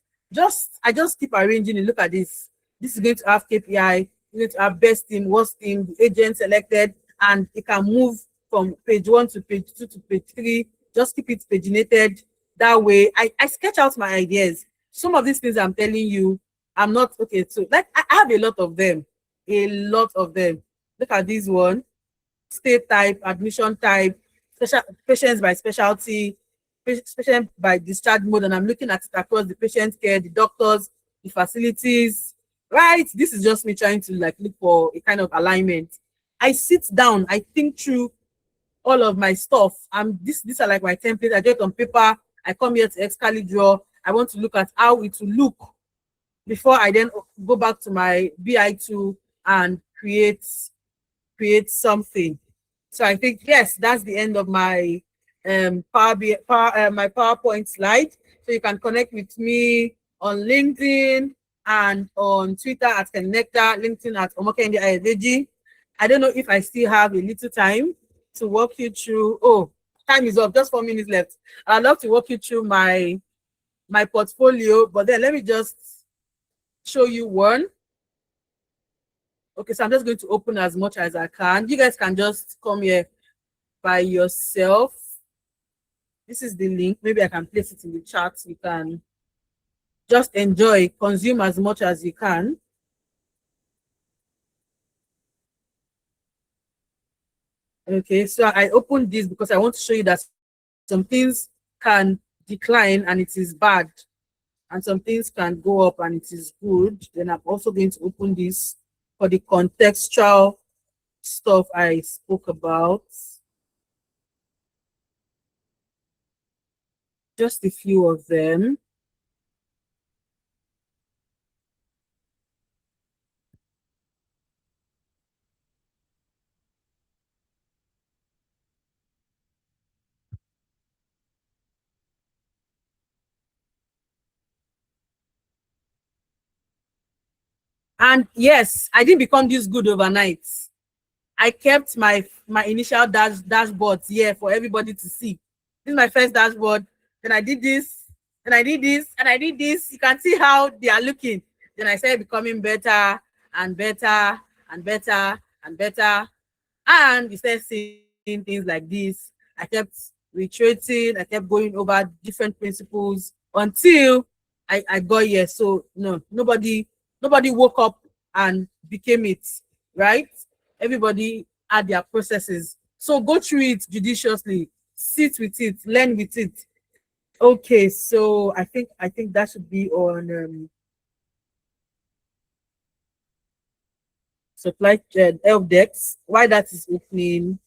I just keep arranging it. Look at this. This is going to have KPI. You're going to have best team, worst team, the agent selected, and it can move from page 1 to page 2 to page 3. Just keep it paginated. That way, I sketch out my ideas. Some of these things I'm telling you, I'm not okay. So, like, I have a lot of them. A lot of them. Look at this one. State type, admission type, patients by specialty, patient by discharge mode, and I'm looking at it across the patient care, the doctors, the facilities, right? This is just me trying to like look for a kind of alignment. I sit down, I think through all of my stuff. These are like my templates. I do it on paper. I come here to Excali draw. I want to look at how it will look before I then go back to my BI tool and create something. So I think, yes, that's the end of my my PowerPoint slide. So you can connect with me on LinkedIn and on Twitter at Connector, LinkedIn at Omokendi Ayedeji. I don't know if I still have a little time to walk you through. Oh, time is up, just 4 minutes left. I'd love to walk you through my portfolio, but then let me just show you one. Okay, so I'm just going to open as much as I can. You guys can just come here by yourself. This is the link. Maybe I can place it in the chat. You can just enjoy, consume as much as you can. Okay, so I opened this because I want to show you that some things can decline and it is bad, and some things can go up and it is good. Then I'm also going to open this for the contextual stuff I spoke about. Just a few of them. And yes, I didn't become this good overnight. I kept my initial dashboards here for everybody to see. This is my first dashboard. Then I did this, and I did this, and I did this. You can see how they are looking. Then I started becoming better and better and better and better. And you start seeing things like this. I kept reiterating. I kept going over different principles until I got here. So no, nobody woke up and became it, right? Everybody had their processes. So go through it judiciously, sit with it, learn with it. Okay, so I think that should be on supply help decks. Why that is opening.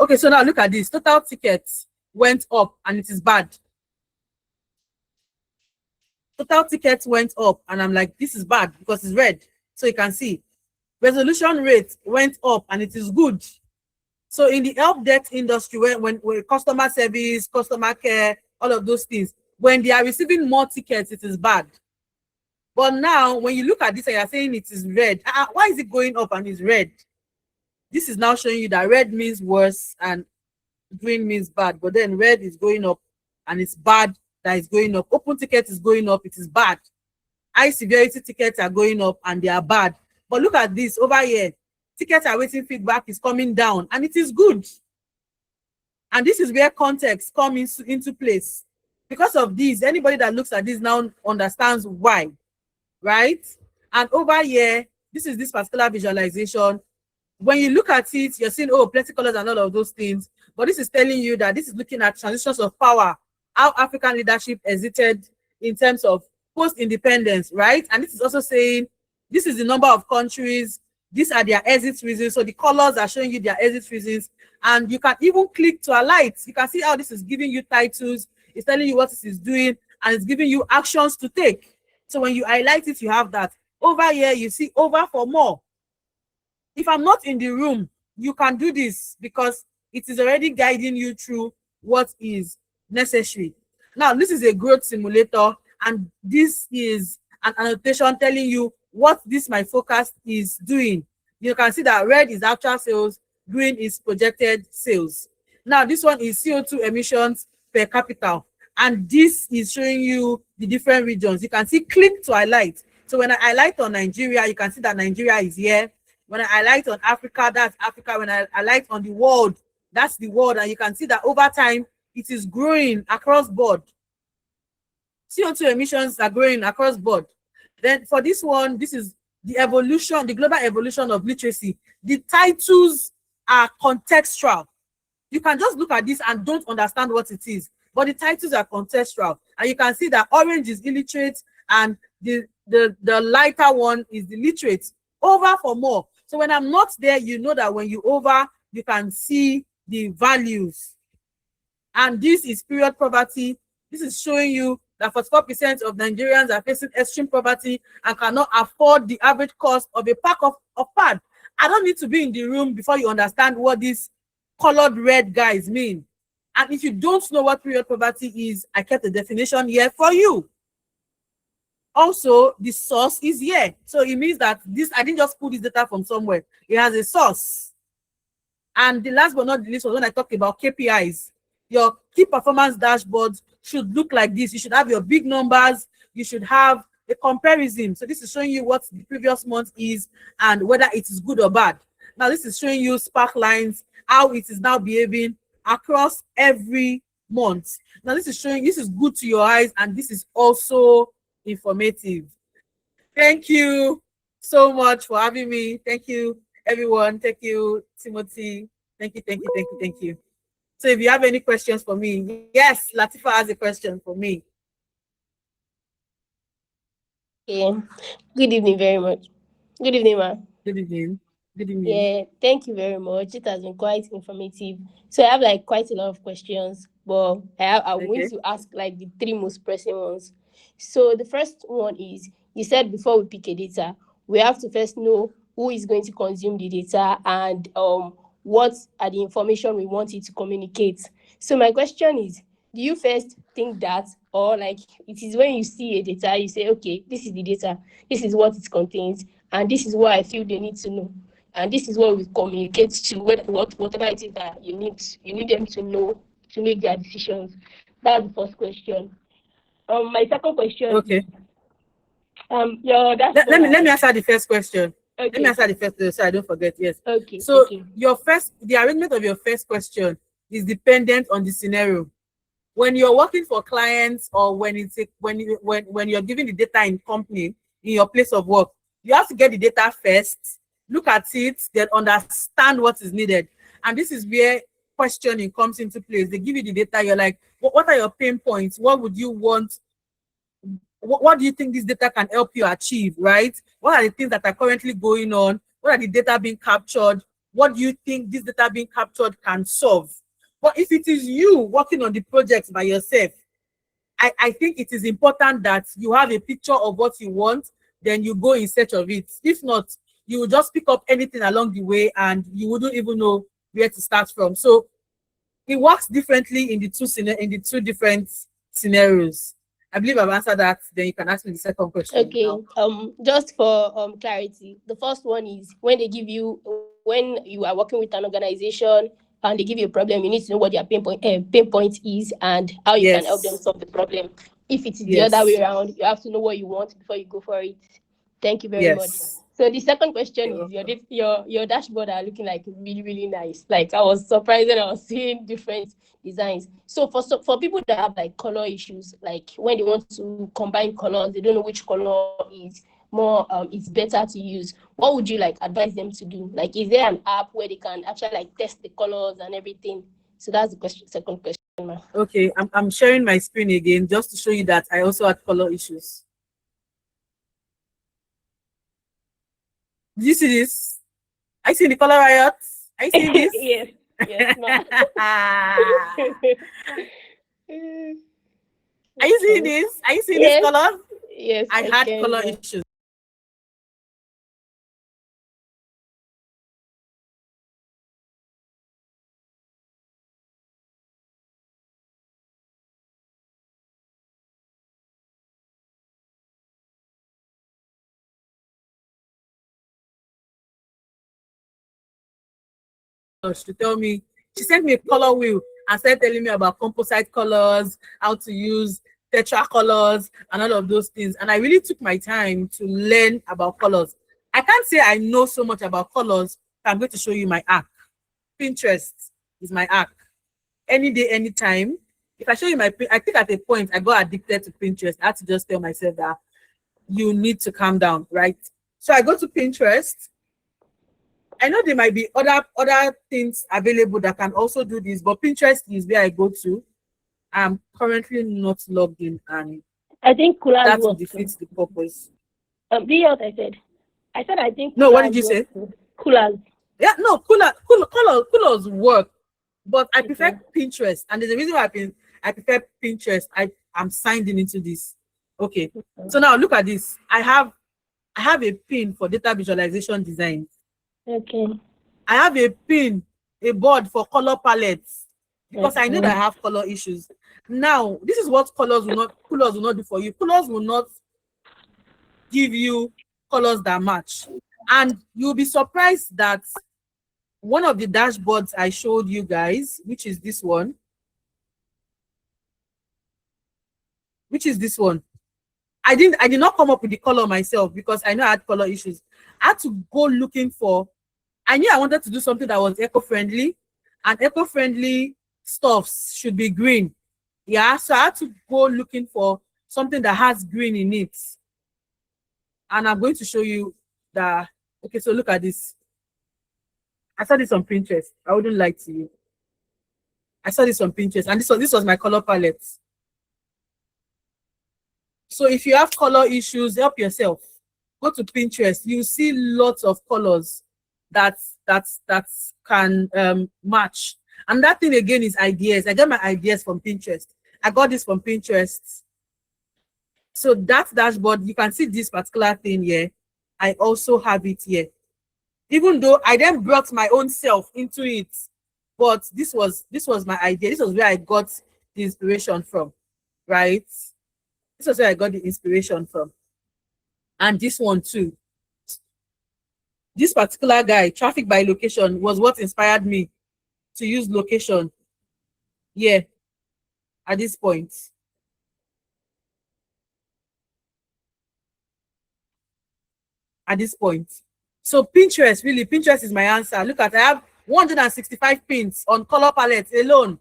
Okay, so now look at this. Total tickets went up and it is bad. Total tickets went up and I'm like, this is bad because it's red. So you can see resolution rate went up and it is good. So in the help desk industry, when customer service, customer care, all of those things, when they are receiving more tickets, it is bad. But now, when you look at this and you're saying it is red, why is it going up and it's red? This is now showing you that red means worse and green means bad. But then red is going up and it's bad that is going up. Open ticket is going up, it is bad. High severity tickets are going up and they are bad. But look at this over here. Tickets awaiting feedback is coming down and it is good. And this is where context comes into place. Because of this, anybody that looks at this now understands why, right? And over here, this is this particular visualization. When you look at it, you're seeing, oh, plenty colors and all of those things. But this is telling you that this is looking at transitions of power, how African leadership exited in terms of post-independence, right? And this is also saying this is the number of countries, these are their exit reasons. So the colors are showing you their exit reasons. And you can even click to highlight. You can see how this is giving you titles. It's telling you what this is doing, and it's giving you actions to take. So when you highlight it, you have that. Over here, you see over for more. If I'm not in the room, you can do this because it is already guiding you through what is necessary. Now, this is a growth simulator, and this is an annotation telling you what this my forecast is doing. You can see that red is actual sales, green is projected sales. Now, this one is CO2 emissions per capita, and this is showing you the different regions. You can see click to highlight. So when I highlight on Nigeria, you can see that Nigeria is here. When I highlight on Africa, that's Africa. When I highlight on the world, that's the world. And you can see that over time, it is growing across board. CO2 emissions are growing across board. Then for this one, this is the evolution, the global evolution of literacy. The titles are contextual. You can just look at this and don't understand what it is, but the titles are contextual. And you can see that orange is illiterate and the lighter one is the literate. Over for more. So when I'm not there, you know that when you over, you can see the values. And this is period poverty. This is showing you that 44% of Nigerians are facing extreme poverty and cannot afford the average cost of a pack of pad. I don't need to be in the room before you understand what these colored red guys mean. And if you don't know what period poverty is, I kept the definition here for you. Also, the source is here. So it means that this, I didn't just pull this data from somewhere. It has a source. And the last but not the least was when I talked about KPIs. Your key performance dashboard should look like this. You should have your big numbers. You should have a comparison. So this is showing you what the previous month is and whether it is good or bad. Now this is showing you spark lines, how it is now behaving across every month. Now this is showing, this is good to your eyes, and this is also informative. Thank you so much for having me. Thank you, everyone. Thank you, Timothy. Thank you, thank you, thank you, thank you. So if you have any questions for me, yes, Latifa has a question for me. Yeah. Good evening very much. Good evening, ma. Good evening. Good evening. Yeah, thank you very much. It has been quite informative. So I have like quite a lot of questions, but I'm going to ask like the three most pressing ones. So the first one is, you said before we pick a data, we have to first know who is going to consume the data and what are the information we want it to communicate. So my question is, do you first think that, or like it is when you see a data, you say, okay, this is the data, this is what it contains, and this is what I feel they need to know, and this is what we communicate to whatever it is that you need them to know to make their decisions. That's the first question. My second question is, let me answer the first question. Okay. Let me answer the first question so I don't forget. Yes. Okay. So okay. the arrangement of your first question is dependent on the scenario. When you're working for clients, or when it's when you're giving the data in company, in your place of work, you have to get the data first, look at it, then understand what is needed. And this is where questioning comes into place. They give you the data, you're like, what are your pain points? What would you want? What do you think this data can help you achieve, right? What are the things that are currently going on? What are the data being captured? What do you think this data being captured can solve? But if it is you working on the project by yourself, I think it is important that you have a picture of what you want, then you go in search of it. If not, you will just pick up anything along the way and you wouldn't even know where to start from. So it works differently in the two different scenarios. I believe I've answered that. Then you can ask me the second question Okay. now. Just for clarity, the first one is when they give you, when you are working with an organization and they give you a problem, you need to know what their pain point is and how you can help them Yes. solve the problem. If it is the other way Yes. around, you have to know what you want before you go for it. Thank you very much. Yes. So the second question You're is welcome. your dashboard are looking like really really nice. Like I was surprised when I was seeing different designs. So for people that have like color issues, like when they want to combine colors, they don't know which color is more it's better to use. What would you like advise them to do? Like, is there an app where they can actually like test the colors and everything? So that's the question. Second question, ma'am. Okay, I'm sharing my screen again just to show you that I also had color issues. Did you see this? Are you seeing the color riots? Are you seeing this? Yes, yes, ma'am. Are you seeing Okay. this? Are you seeing this Yes, color? yes, I I had can. color Yeah. issues. To tell me, she sent me a color wheel and started telling me about composite colors, how to use tetra colors, and all of those things. And I really took my time to learn about colors. I can't say I know so much about colors. I'm going to show you my app. Pinterest is my app. Any day, anytime. If I show you I think at a point I got addicted to Pinterest. I had to just tell myself that you need to calm down, right? So I go to Pinterest. I know there might be other things available that can also do this, but Pinterest is where I go to. I'm currently not logged in, and I think coolers that work too. defeats the purpose. Do you hear what I said? I said I think No, what coolers did you work say? too. Coolers. Yeah, no, colors work, but I prefer Okay. Pinterest, and there's a reason why I prefer Pinterest. I'm signed in into this. Okay, so now look at this. I have a pin for data visualization design. Okay. I have a pin, a board for color palettes because I know that I Okay. have color issues. Now, this is what colors will not do for you. Colors will not give you colors that match. And you'll be surprised that one of the dashboards I showed you guys, which is this one. I did not come up with the color myself because I know I had color issues. I had to go looking for, I knew I wanted to do something that was eco-friendly, and eco-friendly stuffs should be green. Yeah, so I had to go looking for something that has green in it. And I'm going to show you that. Okay, so look at this. I saw this on Pinterest. I wouldn't lie to you. I saw this on Pinterest, and this was my color palette. So if you have color issues, help yourself. Go to Pinterest. You see lots of colors that that can match. And that thing again is ideas. I get my ideas from Pinterest. I got this from Pinterest. So that dashboard, you can see this particular thing here. I also have it here. Even though I then brought my own self into it, but this was my idea. This was where I got the inspiration from, right? This was where I got the inspiration from. And this one too. This particular guy, traffic by location, was what inspired me to use location here at this point. At this point. So Pinterest, really, Pinterest is my answer. Look at, 165 pins on color palettes alone,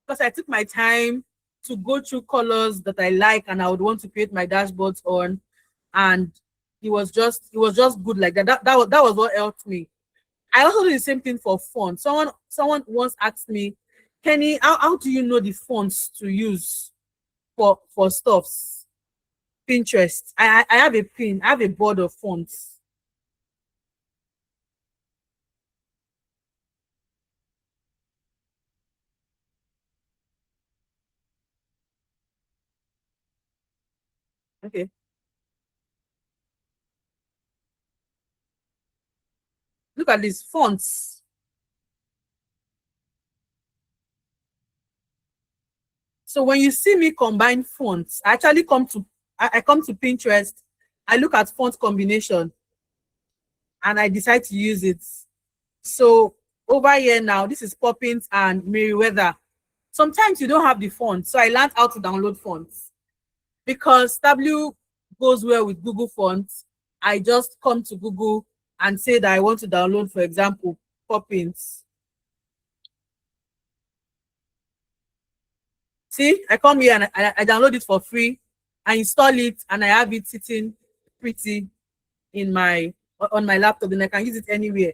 because I took my time to go through colors that I like and I would want to create my dashboards on, and it was just good like that. That was what helped me. I also do the same thing for fonts. Someone once asked me, Kenny, how do you know the fonts to use for stuffs? Pinterest. I have a board of fonts. Okay. Look at these fonts. So when you see me combine fonts, I actually come to Pinterest, I look at font combination, and I decide to use it. So over here now, this is Poppins and Merriweather. Sometimes you don't have the font, so I learned how to download fonts. Because W goes well with Google Fonts, I just come to Google and say that I want to download, for example, Poppins. See, I come here and I download it for free. I install it and I have it sitting pretty on my laptop, and I can use it anywhere.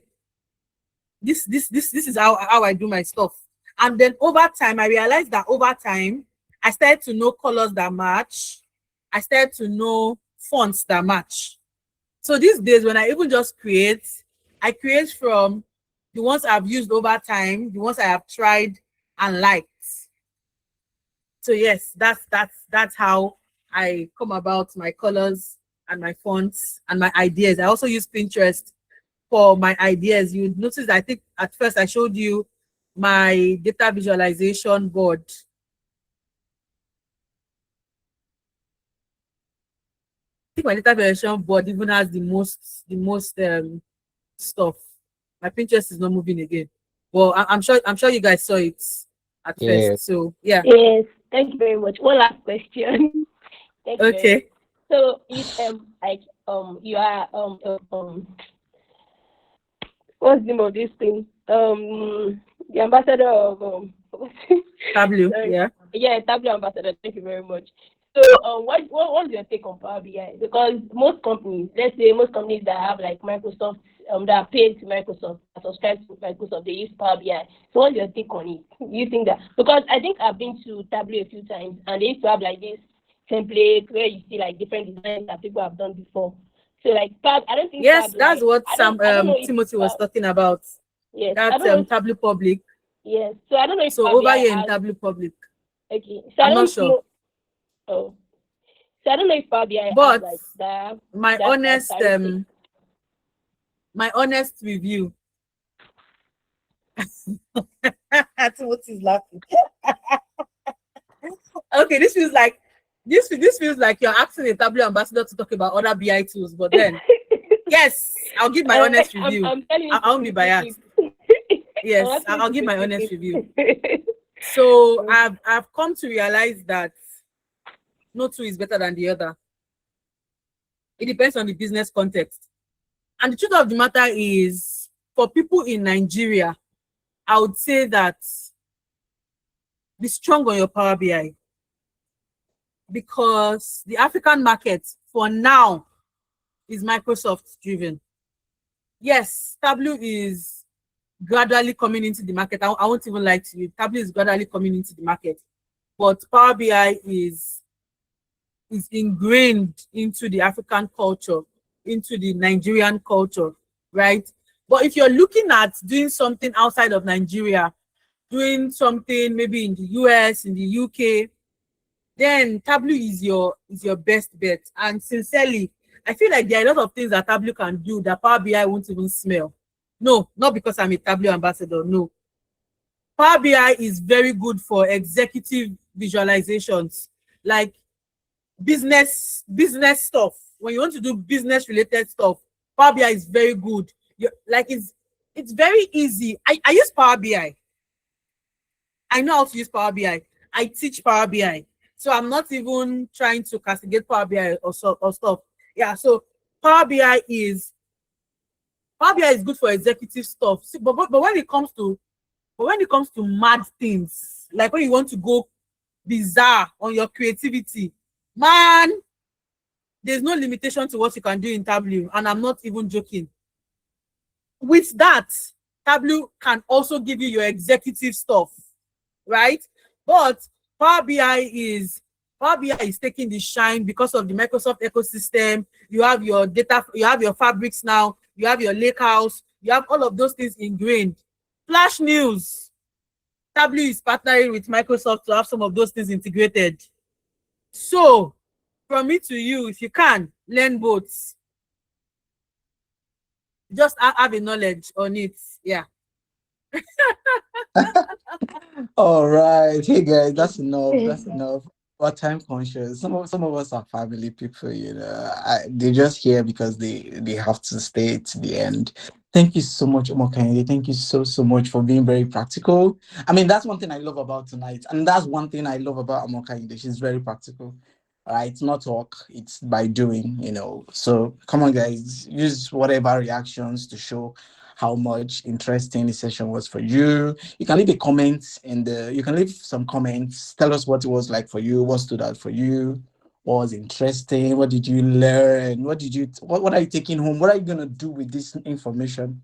This is how I do my stuff. And then over time, I realized that over time, I started to know colors that match. I started to know fonts that match. So these days, when I even just create, I create from the ones I've used over time, the ones I have tried and liked. So yes, that's how I come about my colors and my fonts and my ideas. I also use Pinterest for my ideas. You notice, I think at first I showed you my data visualization board. I think my data visualization board even has the most stuff. My Pinterest is not moving again. Well, I'm sure you guys saw it at first. So yeah. Yes, thank you very much. One last question. Thank you very Okay. much. So you you are what's the name of this thing? The ambassador of Tableau. sorry. Yeah. Yeah, Tableau ambassador. Thank you very much. So what's your take on Power BI? Because most companies, let's say most companies that have like Microsoft, that are paid to Microsoft, that subscribe to Microsoft, they use Power BI. So what's your take on it? You think that, because I think I've been to Tableau a few times and they used to have like this template where you see like different designs that people have done before. So like I don't think yes, Power that's BI, what Timothy was talking about. Yes, That's Tableau Public. Yes, so I don't know if so Power over BI here in has, Tableau Public. Okay, so I'm I not don't sure. know. Oh, so I don't know if Power BI has But like that. my honest review. Timothy's laughing. Okay, this feels like you're asking a Tableau ambassador to talk about other BI tools, but then yes, I'll give my honest review. I'm telling you, I won't be biased. Yes, I'll give my honest review. review. So I've come to realize that no tool is better than the other. It depends on the business context. And the truth of the matter is, for people in Nigeria, I would say that be strong on your Power BI, because the African market for now is Microsoft driven. Yes, Tableau is gradually coming into the market. I won't even lie to you. Tableau is gradually coming into the market, but Power BI is ingrained into the African culture, into the Nigerian culture, right? But if you're looking at doing something outside of Nigeria, doing something maybe in the US, in the UK, then Tableau is your best bet. And sincerely, I feel like there are a lot of things that Tableau can do that Power BI won't even smell. No, not because I'm a Tableau ambassador, no. Power BI is very good for executive visualizations, like business stuff. When you want to do business related stuff, Power BI is very good. It's very easy. I use Power BI. I know how to use Power BI. I teach Power BI. So I'm not even trying to castigate Power BI or stuff. Yeah, so Power BI Power BI is good for executive stuff. See, but when it comes to mad things, like when you want to go bizarre on your creativity, man, there's no limitation to what you can do in Tableau, and I'm not even joking. With that, Tableau can also give you your executive stuff, right? But Power BI is taking the shine because of the Microsoft ecosystem. You have your data, you have your fabrics now, you have your lakehouse, you have all of those things ingrained. Flash news. Tableau is partnering with Microsoft to have some of those things integrated. So, from me to you, if you can, learn both. Just have a knowledge on it. Yeah. All right. Hey guys, that's enough. That's enough. We're time conscious. Some of us are family people, they just here because they have to stay to the end. Thank you so much, Omokande. Thank you so much for being very practical. I mean, that's one thing I love about tonight. And that's one thing I love about Omokande. She's very practical. All right, it's not talk, it's by doing. So come on, guys, use whatever reactions to show how much interesting the session was for you. You can leave a comment you can leave some comments. Tell us what it was like for you, what stood out for you, what was interesting, what did you learn, what are you taking home, what are you gonna do with this information?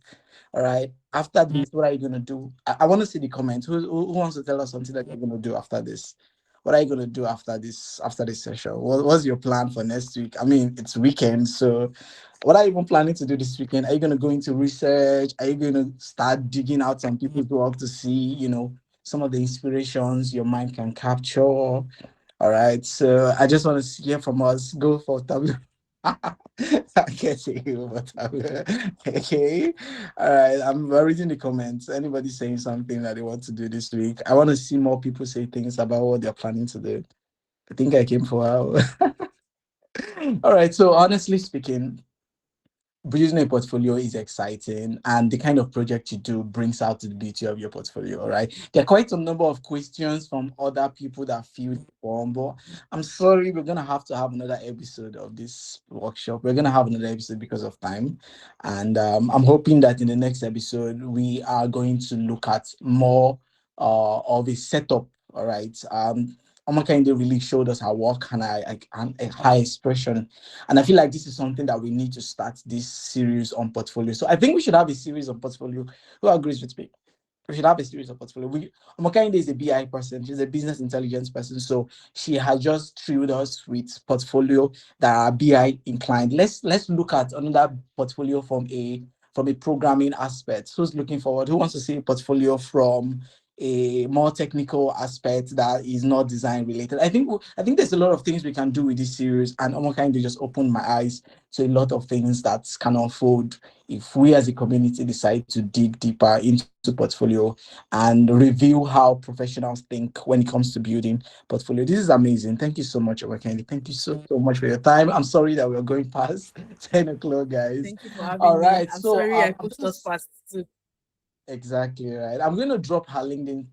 All right. After this, what are you gonna do? I want to see the comments. Who wants to tell us something that you're gonna do after this? What are you gonna do after this session? What's your plan for next week? I mean, it's weekend, so what are you even planning to do this weekend? Are you gonna go into research? Are you gonna start digging out some people's work to see, some of the inspirations your mind can capture? All right. So I just want to hear from us. Go for W. I can't say you, but I will. Okay. All right. I'm reading the comments. Anybody saying something that they want to do this week? I want to see more people say things about what they're planning to do. I think I came for a while. All right. So honestly speaking, building a portfolio is exciting, and the kind of project you do brings out the beauty of your portfolio. All right, there are quite a number of questions from other people that feel the form, but I'm sorry, we're gonna have to have another episode of this workshop. We're gonna have another episode because of time, and I'm hoping that in the next episode we are going to look at more of a setup. All right. Omakande really showed us her work and a high expression, and I feel like this is something that we need to start this series on portfolio. So I think we should have a series on portfolio. Who agrees with me? We should have a series of portfolio. Omokainde is a BI person. She's a business intelligence person. So she has just thrilled us with portfolio that are BI inclined. Let's look at another portfolio from a programming aspect. Who's looking forward? Who wants to see a portfolio from a more technical aspect that is not design related? I think there's a lot of things we can do with this series, and Omokainde just opened my eyes to a lot of things that can unfold if we as a community decide to dig deeper into portfolio and review how professionals think when it comes to building portfolio. This is amazing. Thank you so much, Omakandi. Thank you so much for your time. I'm sorry that we're going past 10 o'clock, guys. Thank you for having All me. right. I'm So sorry I pushed us past too. exactly right. I'm going to drop her LinkedIn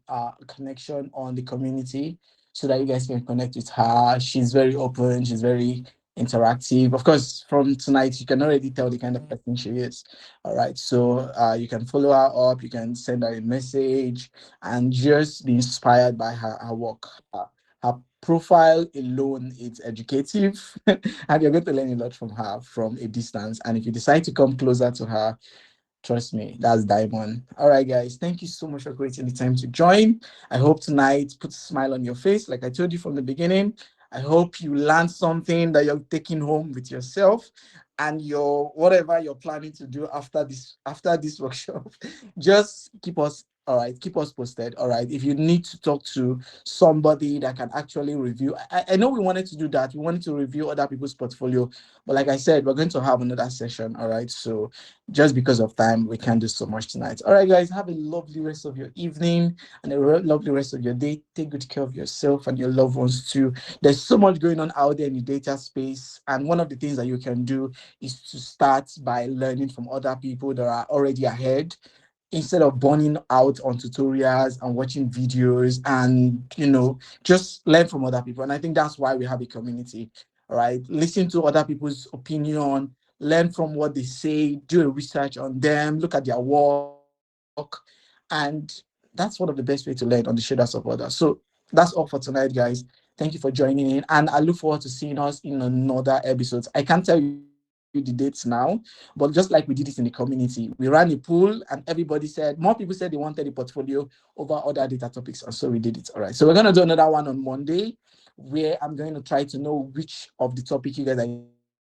connection on the community so that you guys can connect with her. She's very open. She's very interactive. Of course, from tonight, you can already tell the kind of person she is. All right. So you can follow her up. You can send her a message and just be inspired by her work. Her profile alone is educative, and you're going to learn a lot from her from a distance. And if you decide to come closer to her, trust me, that's diamond. All right, guys. Thank you so much for creating the time to join. I hope tonight puts a smile on your face. Like I told you from the beginning, I hope you learned something that you're taking home with yourself and your whatever you're planning to do after this workshop. Just keep us all right, keep us posted. All right. If you need to talk to somebody that can actually review, I know we wanted to do that. We wanted to review other people's portfolio, but like I said, we're going to have another session. All right. So just because of time, we can't do so much tonight. All right, guys, have a lovely rest of your evening and a lovely rest of your day. Take good care of yourself and your loved ones too. There's so much going on out there in the data space, and one of the things that you can do is to start by learning from other people that are already ahead instead of burning out on tutorials and watching videos, and just learn from other people. And I think that's why we have a community. All right, listen to other people's opinion, learn from what they say, do a research on them, look at their work, and that's one of the best way to learn, on the shoulders of others. So that's all for tonight, guys. Thank you for joining in, and I look forward to seeing us in another episode. I can't tell you the dates now, but just like we did it in the community, we ran a poll and everybody said, more people said they wanted the portfolio over other data topics, and so we did it. All right. So we're gonna do another one on Monday, where I'm going to try to know which of the topic you guys are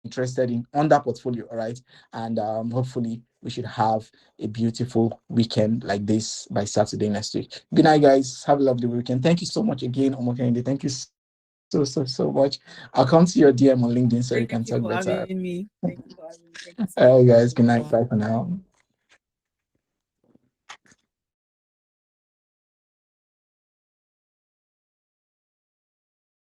interested in on that portfolio. All right. And hopefully we should have a beautiful weekend like this by Saturday next week. Good night, guys. Have a lovely weekend. Thank you so much again, Omokende. Thank you so much. I'll come to your DM on LinkedIn so we can talk better. Thank you for having me. Thank you for having me. Thank you so All right, much. guys. Good night. Bye for now.